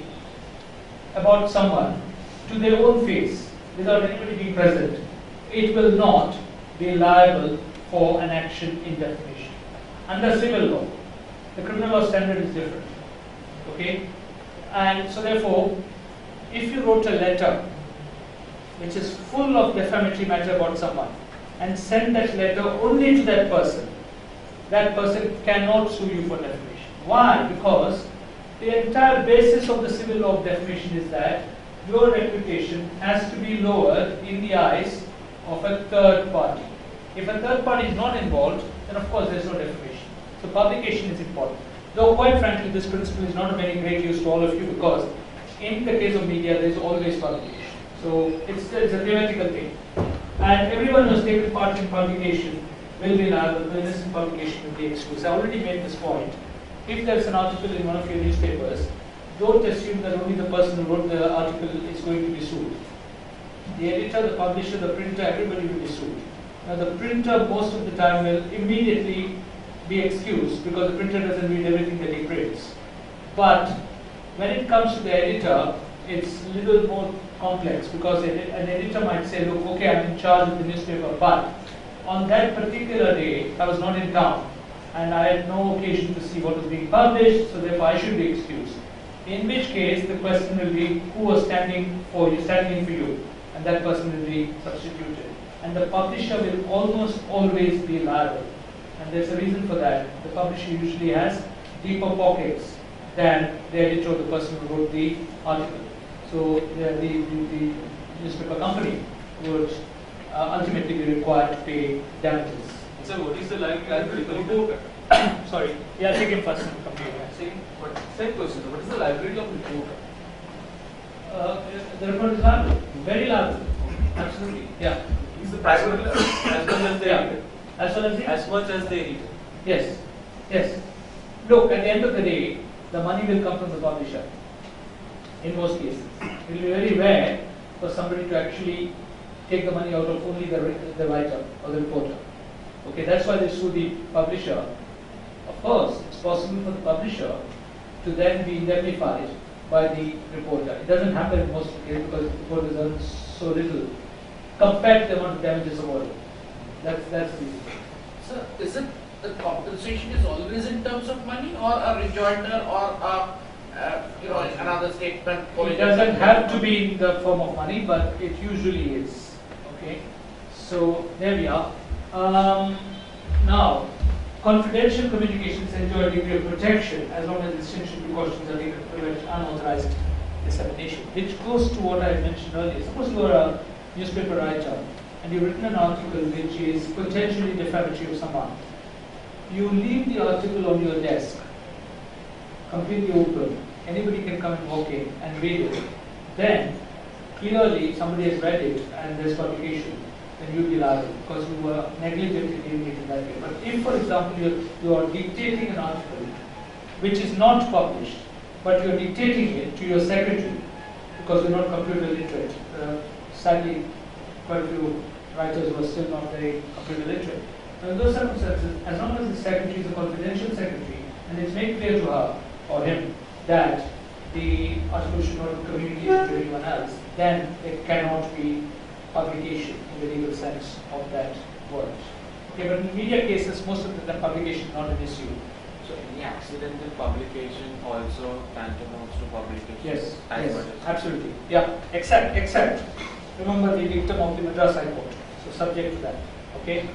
[SPEAKER 1] about someone to their own face without anybody being present, it will not be liable for an action in defamation. Under civil law, the criminal law standard is different. Okay? And so therefore, if you wrote a letter which is full of defamatory matter about someone and send that letter only to that person cannot sue you for defamation. Why? Because the entire basis of the civil law of defamation is that your reputation has to be lowered in the eyes of a third party. If a third party is not involved, then of course there is no defamation. So publication is important. Though quite frankly, this principle is not of any great use to all of you, because in the case of media, there is always publication. So it's a theoretical thing. And everyone who has taken part in publication will be liable, the innocent publication will be excused. I already made this point. If there's an article in one of your newspapers, don't assume that only the person who wrote the article is going to be sued. The editor, the publisher, the printer, everybody will be sued. Now the printer most of the time will immediately be excused because the printer doesn't read everything that he prints. But when it comes to the editor, it's a little more complex, because an editor might say, look, okay, I'm in charge of the newspaper, but on that particular day, I was not in town and I had no occasion to see what was being published, so therefore I should be excused. In which case, the question will be, who was standing in for you, and that person will be substituted. And the publisher will almost always be liable. And there's a reason for that. The publisher usually has deeper pockets than the editor or the person who wrote the article. So the newspaper company would ultimately be required to pay damages.
[SPEAKER 2] So what is the likelihood?
[SPEAKER 1] Sorry. Yeah, take him first and come to you.
[SPEAKER 10] Same question. What is the liability of reporter?
[SPEAKER 1] The report is liable, very liable. Absolutely, yeah.
[SPEAKER 10] He's the private as well as the editor.
[SPEAKER 1] As well as the?
[SPEAKER 10] As much as the editor.
[SPEAKER 1] Yes, yes. Look, at the end of the day, the money will come from the publisher. In most cases, it will be very rare for somebody to actually take the money out of only the writer or the reporter. Okay, that's why they sue the publisher. Of course, it's possible for the publisher to then be indemnified by the reporter. It doesn't happen in most cases because the reporters earn so little compared to the amount of damages awarded. That's the reason.
[SPEAKER 8] So, is it the compensation is always in terms of money, or a rejoinder, or a another statement?
[SPEAKER 1] It doesn't have to be in the form of money, but it usually is. Okay, so there we are. Now, confidential communications enjoy a degree of protection as long as essential precautions are taken to prevent unauthorized dissemination, which goes to what I mentioned earlier. Suppose you are a newspaper writer and you've written an article which is potentially defamatory of someone. You leave the article on your desk, completely open. Anybody can come and walk in and read it. Then, clearly, somebody has read it and there's publication. Then you'll be liable because you were negligent in doing it in that way. But if, for example, you are dictating an article which is not published, but you are dictating it to your secretary because you're not computer literate. Sadly, quite a few writers who are still not very computer literate. Now, in those circumstances, as long as the secretary is a confidential secretary and it's made clear to her or him that the article should not be communicated to anyone else, then there cannot be publication in the legal sense of that word. Okay, but in media cases, most of the time publication is not an issue.
[SPEAKER 5] So any accidental publication also tantamounts to publication?
[SPEAKER 1] Yes, yes, absolutely. Yeah, except, remember the dictum of the Madras High Court. So subject to that. Okay?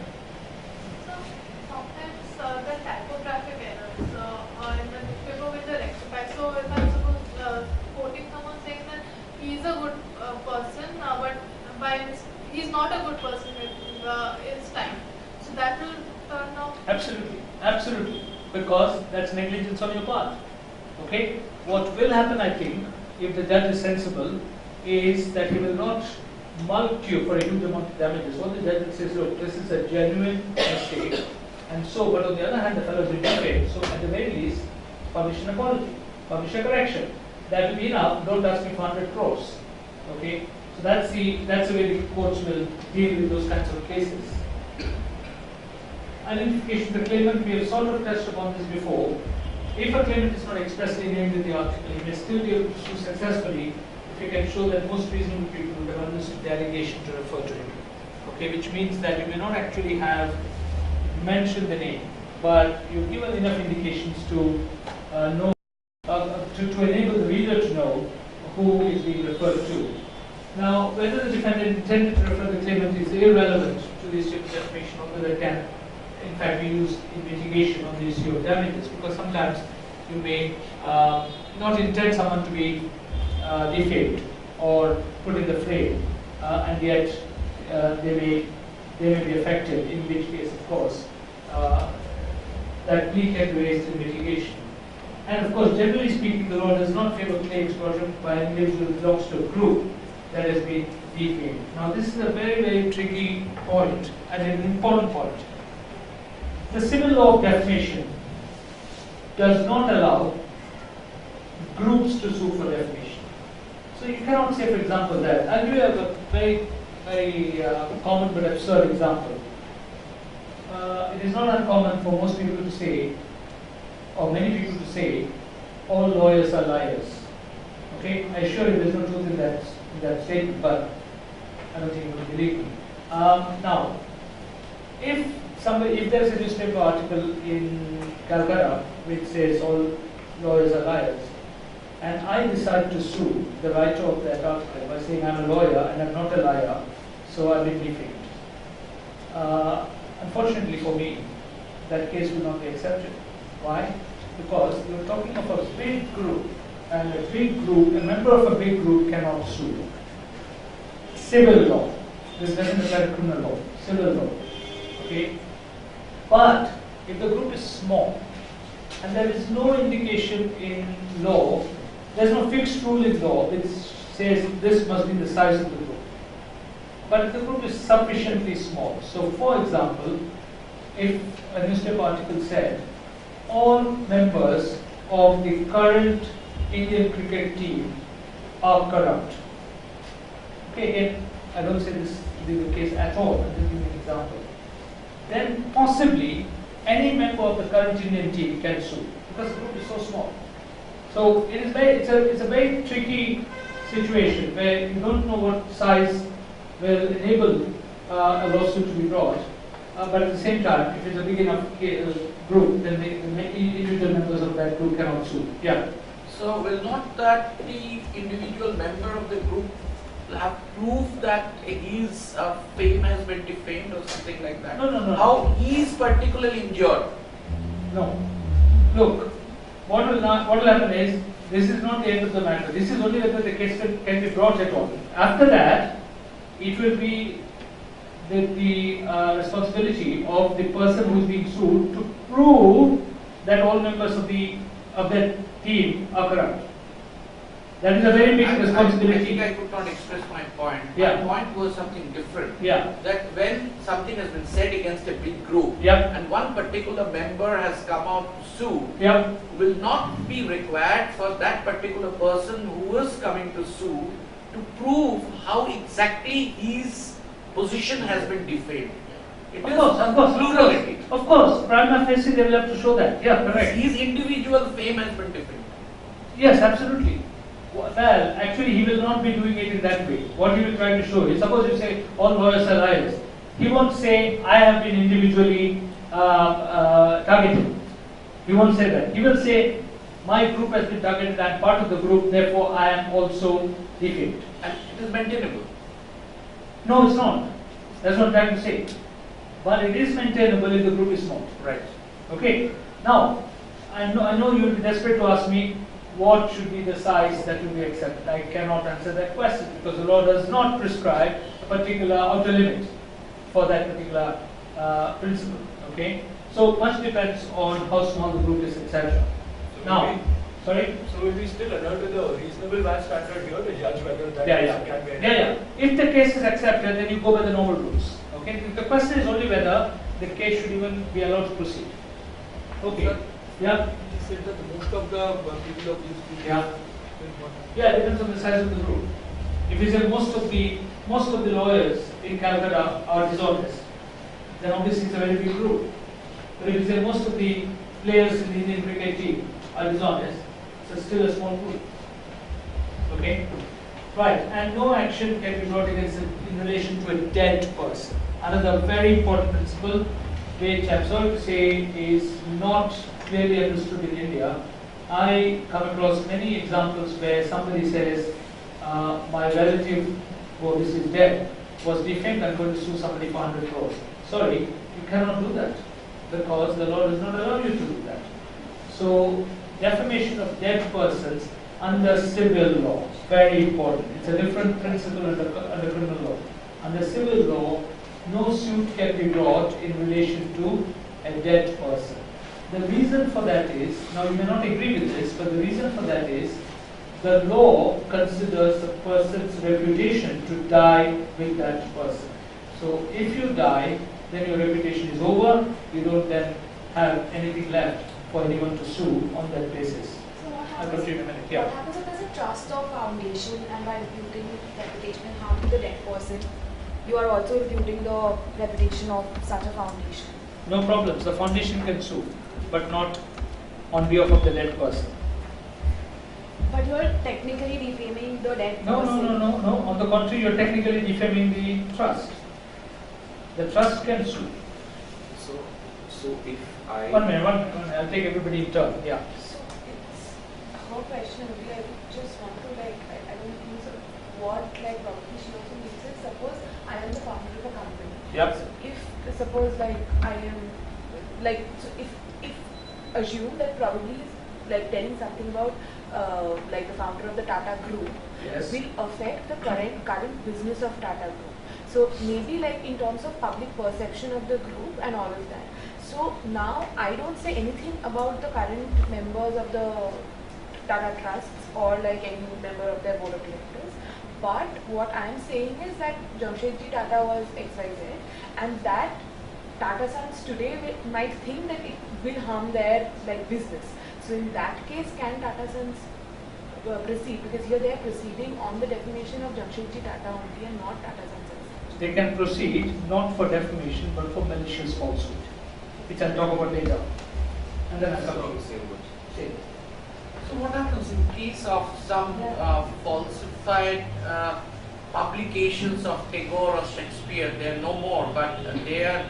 [SPEAKER 12] So sometimes the typographic errors in the newspaper which are rectified. So if I'm suppose quoting someone saying that he's a good person, but he's not a good person with his time. So that will turn out.
[SPEAKER 1] Absolutely, absolutely. Because that's negligence on your part. Okay? What will happen, I think, if the judge is sensible, is that he will not mulct you for a huge amount of damages. What the judge will say is, look, this is a genuine mistake, and so, but on the other hand, the fellow did not pay. So at the very least, publish an apology, publish a correction. That will be enough. Don't ask me for 100 crores. Okay? So that's the way the courts will deal with those kinds of cases. Identification of the claimant, we have sort of touched upon this before. If a claimant is not expressly named in the article, he may still be able to sue successfully if you can show that most reasonable people would have understood the allegation to refer to him. Okay, which means that you may not actually have mentioned the name, but you've given enough indications to know, to enable the reader to know who is being referred to. Now, whether the defendant intended to refer the claimant is irrelevant to the issue of defamation, although that can in fact be used in mitigation on the issue of damages, because sometimes you may not intend someone to be defamed or put in the frame, and yet they may be affected, in which case, of course, that plea can be raised in mitigation. And of course, generally speaking, the law does not favor claims brought by an individual who belongs to a group that has been defamed. Now, this is a very, very tricky point and an important point. The civil law of defamation does not allow groups to sue for defamation. So you cannot say, for example, that. I'll give you a very, very common but absurd example. It is not uncommon for most people to say, or many people to say, all lawyers are liars. Okay? I assure you there's no truth in that statement, but I don't think you would believe me. Now, if there's a newspaper article in Kolkata which says all lawyers are liars, and I decide to sue the writer of that article by saying I'm a lawyer and I'm not a liar, so I've been defamed. Unfortunately for me, that case will not be accepted. Why? Because you're talking of a big group, and a member of a big group cannot sue. Civil law. This doesn't apply to criminal law. Civil law. Okay? But if the group is small, and there is no indication in law, there's no fixed rule in law which says this must be the size of the group. But if the group is sufficiently small, so for example, if a newspaper article said all members of the current Indian cricket team are corrupt. Okay, I don't say this to be the case at all, I'm just giving an example. Then possibly any member of the current Indian team can sue because the group is so small. So it is it's a very tricky situation where you don't know what size will enable a lawsuit to be brought. But at the same time, if it's a big enough group, then the individual members of that group cannot sue. Yeah.
[SPEAKER 8] So will not that the individual member of the group have proof that his fame has been defamed or something like that?
[SPEAKER 1] No.
[SPEAKER 8] How he is particularly injured?
[SPEAKER 1] No. Look, what will happen is, this is not the end of the matter. This is only whether the case can be brought at all. After that, it will be the responsibility of the person who is being sued to prove that all members of that team are corrupt. That is a very big responsibility.
[SPEAKER 8] I think I could not express my point.
[SPEAKER 1] Yeah.
[SPEAKER 8] My point was something different.
[SPEAKER 1] Yeah.
[SPEAKER 8] That when something has been said against a big group,
[SPEAKER 1] yeah,
[SPEAKER 8] and one particular member has come out to sue,
[SPEAKER 1] yeah,
[SPEAKER 8] will not be required for that particular person who is coming to sue to prove how exactly his position has been defamed. It is plurality.
[SPEAKER 1] Of course, prima facie they will have to show that. Yeah, correct.
[SPEAKER 8] His individual fame has been defamed.
[SPEAKER 1] Yes, absolutely. Well, actually, he will not be doing it in that way. What he will try to show is, suppose you say all lawyers are liars. He won't say I have been individually targeted. He won't say that. He will say my group has been targeted. I am part of the group. Therefore, I am also defamed.
[SPEAKER 8] And it is maintainable.
[SPEAKER 1] No, it's not. That's what I'm trying to say. But it is maintainable if the group is small.
[SPEAKER 8] Right.
[SPEAKER 1] Okay. Now, I know you will be desperate to ask me what should be the size that will be accepted. I cannot answer that question because the law does not prescribe a particular outer limit for that particular principle. Okay. So much depends on how small the group is, etc. Now, sorry.
[SPEAKER 6] So will we still adhere to the reasonable match standard here to judge whether that can be?
[SPEAKER 1] Yeah. If the case is accepted, then you go by the normal rules. Okay. The question is only whether the case should even be allowed to proceed. Okay.
[SPEAKER 6] Sir,
[SPEAKER 1] yeah.
[SPEAKER 6] You said that most of the people of these groups.
[SPEAKER 1] Yeah. Yeah, it depends on the size of the group. If you say most of the lawyers in Calcutta are dishonest, then obviously it's a very big group. But if you say most of the players in the Indian cricket team are dishonest, it's still a small group. Okay? Right, and no action can be brought against it in relation to a dead person. Another very important principle, which I'm sorry to say is not clearly understood in India. I come across many examples where somebody says, my relative who is dead was defamed, I'm going to sue somebody for 100 crores. Sorry, you cannot do that because the law does not allow you to do that. So, defamation of dead persons under civil law, very important. It's a different principle under criminal law. Under civil law, no suit can be brought in relation to a dead person. The reason for that is, now you may not agree with this, but the reason for that is, the law considers a person's reputation to die with that person. So if you die, then your reputation is over, you don't then have anything left for anyone to sue on that basis.
[SPEAKER 11] So what
[SPEAKER 1] I'll
[SPEAKER 11] happens,
[SPEAKER 1] come to you in a minute. Yeah.
[SPEAKER 11] what happens if there's a trust or foundation and by reputing reputation and harm to the dead person, you are also reputing the reputation of such a foundation?
[SPEAKER 1] No problems, the foundation can sue, but not on behalf of the dead person.
[SPEAKER 11] But you are technically defaming the dead
[SPEAKER 1] No.
[SPEAKER 11] person.
[SPEAKER 1] No. On the contrary, you're technically defaming the trust. The trust can sue.
[SPEAKER 9] So if I...
[SPEAKER 1] One minute. I'll take everybody in turn. Yeah.
[SPEAKER 11] So it's her question only. I just want to I don't think so. What probably she also means is, suppose I am the founder of a company.
[SPEAKER 1] Yep.
[SPEAKER 11] So if suppose I am so if assume that probably is telling something about the founder of the Tata Group,
[SPEAKER 1] yes,
[SPEAKER 11] will affect the current business of Tata Group. So maybe in terms of public perception of the group and all of that. So now I don't say anything about the current members of the Tata Trusts or like any member of their board of directors. But what I am saying is that Jamshedji Tata was XYZ, and that Tata Sons today might think that it will harm their like business. So in that case, can Tata Sons proceed? Because here they are proceeding on the defamation of Jamshedji Tata only and not Tata Sons.
[SPEAKER 1] They can proceed not for defamation but for malicious falsehood, which I'll talk about later. And then I'll come to the same word.
[SPEAKER 8] So what happens in case of some falsified publications of Tagore or Shakespeare? They are no more, but they're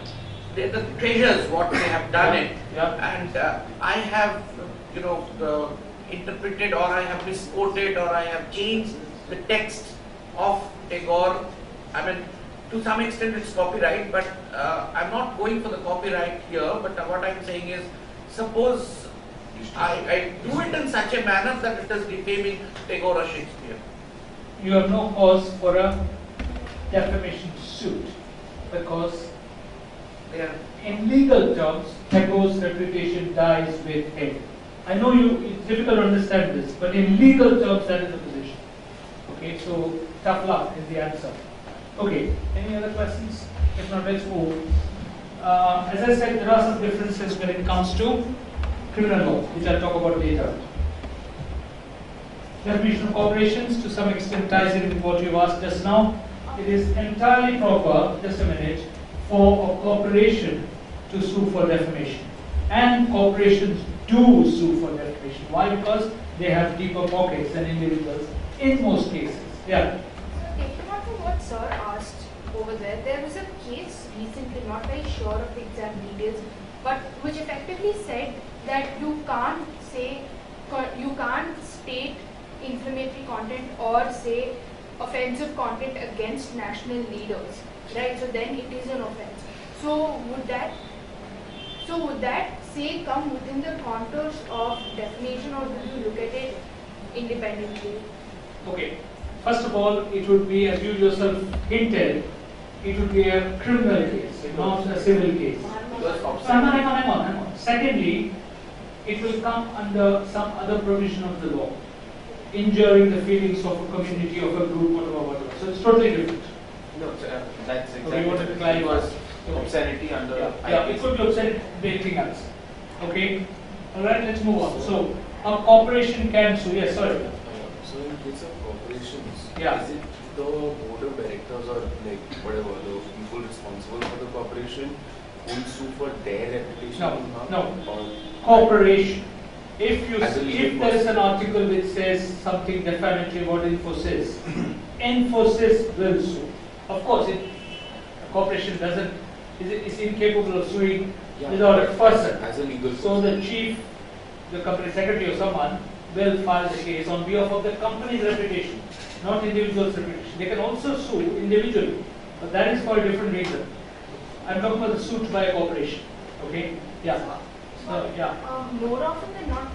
[SPEAKER 8] the treasures what they have done it. And I have, interpreted, or I have misquoted, or I have changed the text of Tagore. I mean, to some extent it's copyright, but I'm not going for the copyright here. But what I'm saying is, suppose I do it in such a manner that it is defaming Tagore or Shakespeare.
[SPEAKER 1] You have no cause for a defamation suit because in legal terms, Tagore's reputation dies with him. I know it's difficult to understand this, but in legal terms, that is the position. Okay, so tough luck is the answer. Okay, any other questions? If not, let's move. As I said, there are some differences when it comes to criminal law, which I'll talk about later. Definition of corporations to some extent ties in with what you asked just now. It is entirely proper, just a minute, for a corporation to sue for defamation. And corporations do sue for defamation. Why? Because they have deeper pockets than individuals in most cases. Yeah.
[SPEAKER 4] So taking on from what Sir asked over there was a case recently, not very sure of the exact details, but which effectively said that you can't state inflammatory content or say offensive content against national leaders, right? So then it is an offense. So would that say come within the contours of defamation, or do you look at it independently?
[SPEAKER 1] Okay. First of all, it would be, as you yourself hinted, it would be a criminal case, not a civil case. Hang on. Secondly, it will come under some other provision of the law, injuring the feelings of a community, of a group, whatever. So it's totally different.
[SPEAKER 5] No, that's exactly.
[SPEAKER 1] Okay, you want to clarify?
[SPEAKER 5] Obscenity under.
[SPEAKER 1] Yeah, it could be obscenity, anything else. Okay. All right. Let's move on. So a corporation can sue. Yes, sorry.
[SPEAKER 9] So in case of corporations,
[SPEAKER 1] yeah.
[SPEAKER 9] Is it the board of directors or like whatever the people responsible for the corporation who will sue for their reputation?
[SPEAKER 1] No. Corporation. If there is an article which says something defamatory about Infosys, Infosys will sue. Of course, a corporation is incapable of suing without a person.
[SPEAKER 9] As a legal
[SPEAKER 1] so the chief, the company secretary or someone will file the case on behalf of the company's reputation, not individual's reputation. They can also sue individually, but that is for a different reason. I'm talking about the suit by a corporation. Okay? Yeah.
[SPEAKER 4] More often than not,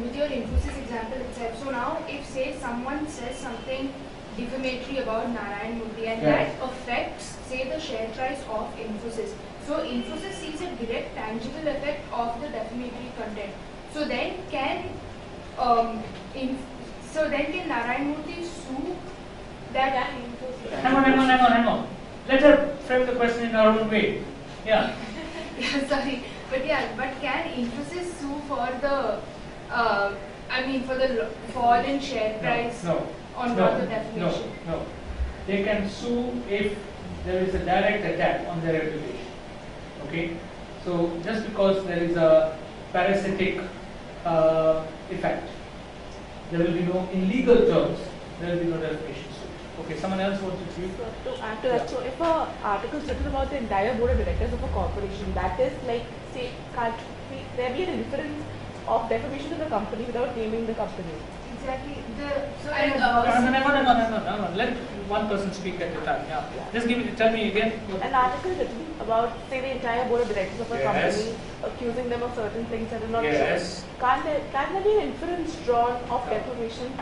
[SPEAKER 4] with your Infosys example itself. So now, if say someone says something defamatory about Narayan Murthy and that affects, say, the share price of Infosys. So Infosys sees a direct, tangible effect of the defamatory content. So then can Narayan Murthy sue that Infosys?
[SPEAKER 1] Hang on. Let her frame the question in her own way. Yeah.
[SPEAKER 4] Sorry. But can Infosys sue for the, for the fall in share price on the defamation?
[SPEAKER 1] No. They can sue if there is a direct attack on their reputation. Okay? So just because there is a parasitic effect, there will be no, in legal terms, there will be no defamation suit. Okay, someone else wants to speak?
[SPEAKER 11] To add to that, so if an article is written about the entire board of directors of a corporation, that is like, say, can't there be an inference of defamation of the company without naming the company?
[SPEAKER 4] Exactly.
[SPEAKER 1] Hang on. Let one person speak at a time. Yeah. Just tell me again.
[SPEAKER 11] An article is written about, say, the entire board of directors of a company, accusing them of certain things that are not true. Can there be an inference drawn of defamation?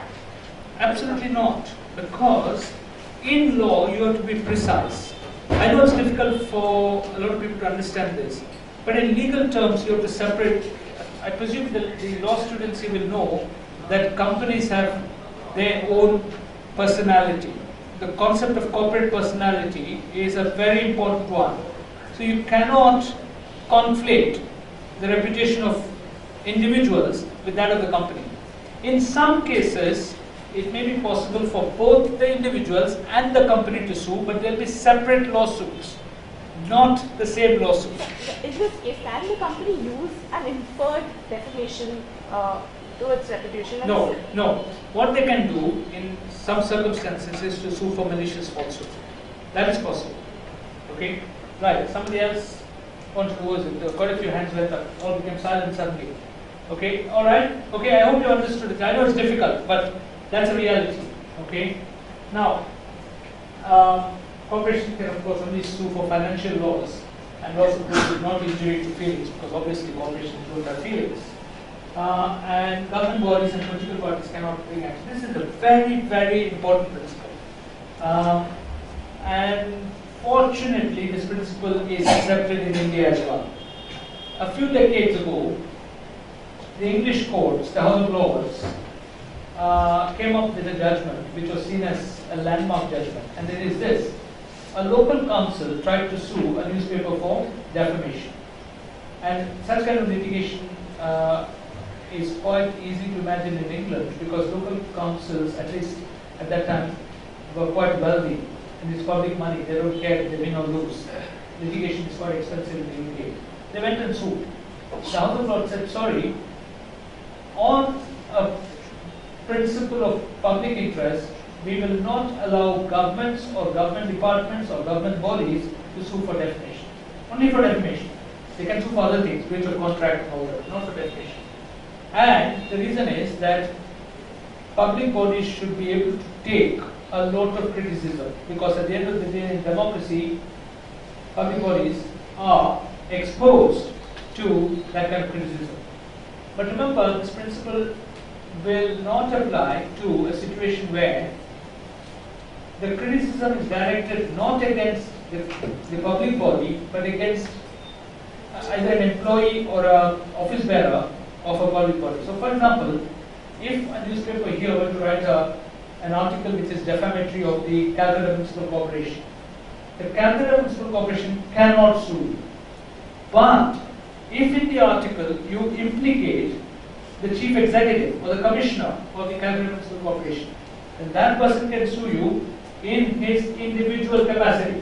[SPEAKER 1] Absolutely not, because in law you have to be precise. I know it's difficult for a lot of people to understand this. But in legal terms, you have to separate. I presume the law students here will know that companies have their own personality. The concept of corporate personality is a very important one. So you cannot conflate the reputation of individuals with that of the company. In some cases, it may be possible for both the individuals and the company to sue, but there will be separate lawsuits, not the same lawsuit.
[SPEAKER 11] In this case, can the company use an inferred defamation to its reputation?
[SPEAKER 1] No, no. What they can do in some circumstances is to sue for malicious falsehood. That is possible. Okay? Right. Somebody else wants to voice it. Quite a few hands went up. All became silent suddenly. Okay? Alright? Okay, I hope you understood it. I know it's difficult, but that's a reality. Okay? Now, corporations can of course only sue for financial loss and loss of goods is not injury to feelings, because obviously corporations don't have feelings. And government bodies and political parties cannot bring action. This is a very, very important principle. And fortunately, this principle is accepted in India as well. A few decades ago, the English courts, the House of Lords, came up with a judgment which was seen as a landmark judgment. And it is this: a local council tried to sue a newspaper for defamation. And such kind of litigation is quite easy to imagine in England, because local councils, at least at that time, were quite wealthy, and it's public money, they don't care if they win or lose. Litigation is quite expensive in the UK. They went and sued. The House of Lords said, sorry, on a principle of public interest, we will not allow governments or government departments or government bodies to sue for defamation. Only for defamation. They can sue for other things, breach of contract and all that, not for defamation. And the reason is that public bodies should be able to take a lot of criticism, because at the end of the day in democracy, public bodies are exposed to that kind of criticism. But remember, this principle will not apply to a situation where the criticism is directed not against the public body, but against either an employee or an office bearer of a public body. So for example, if a newspaper here were to write an article which is defamatory of the Calcutta Municipal Corporation, the Calcutta Municipal Corporation cannot sue. But if in the article you implicate the chief executive or the commissioner of the Calcutta Municipal Corporation, then that person can sue you in his individual capacity.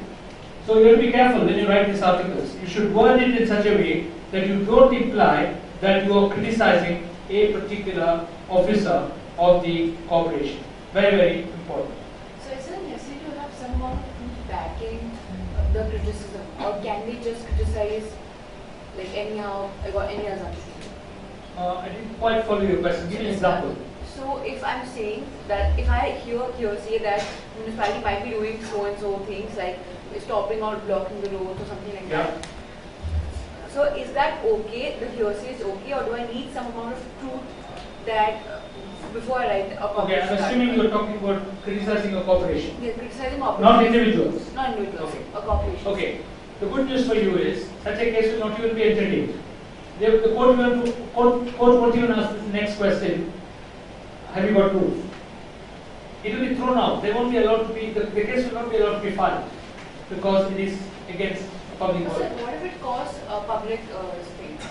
[SPEAKER 1] So you have to be careful when you write these articles. You should word it in such a way that you don't imply that you are criticizing a particular officer of the corporation. Very, very important.
[SPEAKER 4] So is it necessary to have some amount of proof backing the criticism, or can we just criticize like anyhow or any other?
[SPEAKER 1] I didn't quite follow your question. Give me an example.
[SPEAKER 4] So if I'm saying that if I hear say that municipality might be doing so and so things like stopping or blocking the roads or something like that. So is that okay? The hearsay is okay, or do I need some amount of truth that before I write a corporation?
[SPEAKER 1] Okay, I'm assuming you're talking about criticizing a corporation.
[SPEAKER 4] Yes, criticizing a
[SPEAKER 1] not individuals.
[SPEAKER 4] Not individuals.
[SPEAKER 1] Okay.
[SPEAKER 4] A corporation.
[SPEAKER 1] Okay. The good news for you is such a case will not even be entertained. The court won't even ask the next question. Have you got proof? It will be thrown out. They won't be allowed to be. The case will not be allowed to be filed because it is against public
[SPEAKER 4] So
[SPEAKER 1] order.
[SPEAKER 4] what if it caused public space?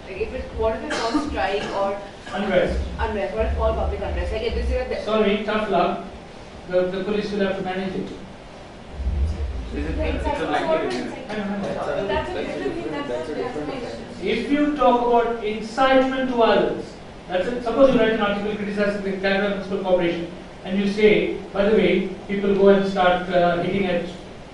[SPEAKER 4] Like what if it caused strike or
[SPEAKER 1] Unrest.
[SPEAKER 4] unrest? What if it caused public unrest? Like this year.
[SPEAKER 1] Sorry, tough luck. The police will have to manage it. If you talk about incitement to violence, that's it. Suppose you write an article criticizing the Calcutta Municipal Corporation, and you say, by the way, people go and start hitting at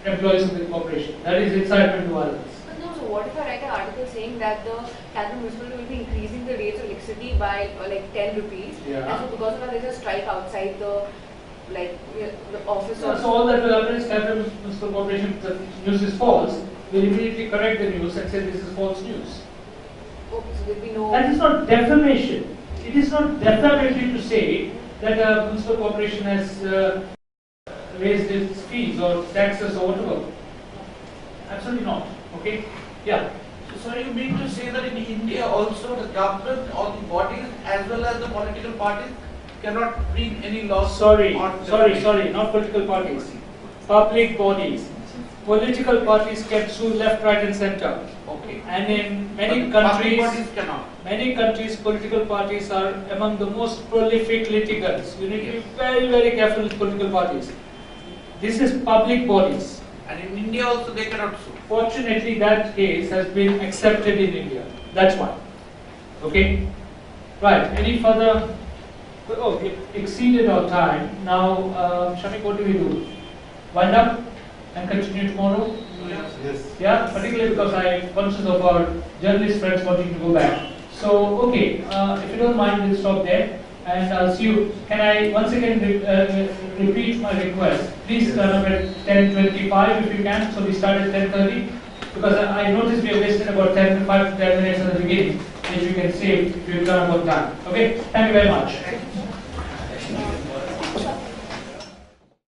[SPEAKER 1] employees of the corporation. That is incitement to violence.
[SPEAKER 4] But no, so what if I write an article saying that the Calcutta municipality will be increasing the rates of electricity by like 10 rupees, and so because of that there's a strike outside the the office.
[SPEAKER 1] So all that will happen is Calcutta Municipal Corporation, the news is false, will immediately correct the news and say this is false news.
[SPEAKER 4] Okay, so there will be no.
[SPEAKER 1] That is not defamation. It is not defamatory to say that a municipal corporation has raised its fees or taxes or whatever. Absolutely not. Okay? Yeah.
[SPEAKER 8] So you mean to say that in India also the government or the bodies as well as the political parties cannot bring any laws?
[SPEAKER 1] Sorry, not political parties. Public bodies. Political parties can sue left, right and center.
[SPEAKER 8] Okay.
[SPEAKER 1] And in many
[SPEAKER 8] But
[SPEAKER 1] countries,
[SPEAKER 8] public bodies cannot.
[SPEAKER 1] many countries, political parties are among the most prolific litigants. You need to be very, very careful with political parties. This is public bodies.
[SPEAKER 8] And in India also they cannot sue.
[SPEAKER 1] Fortunately, that case has been accepted in India. That's why. Okay? Right. Any further? Oh, we exceeded our time. Now, Shamik, what do we do? Wind up and continue tomorrow?
[SPEAKER 3] Yes.
[SPEAKER 1] Yeah, particularly because I'm conscious of our journalist friends wanting to go back. So, okay, if you don't mind, we'll stop there. And I'll see you. Can I once again repeat my request? Please turn up at 10:25 if you can. So we start at 10:30 because I noticed we have wasted about 5 to 10 minutes at the beginning. If you can save, if you turn up on time. Okay. Thank you very much.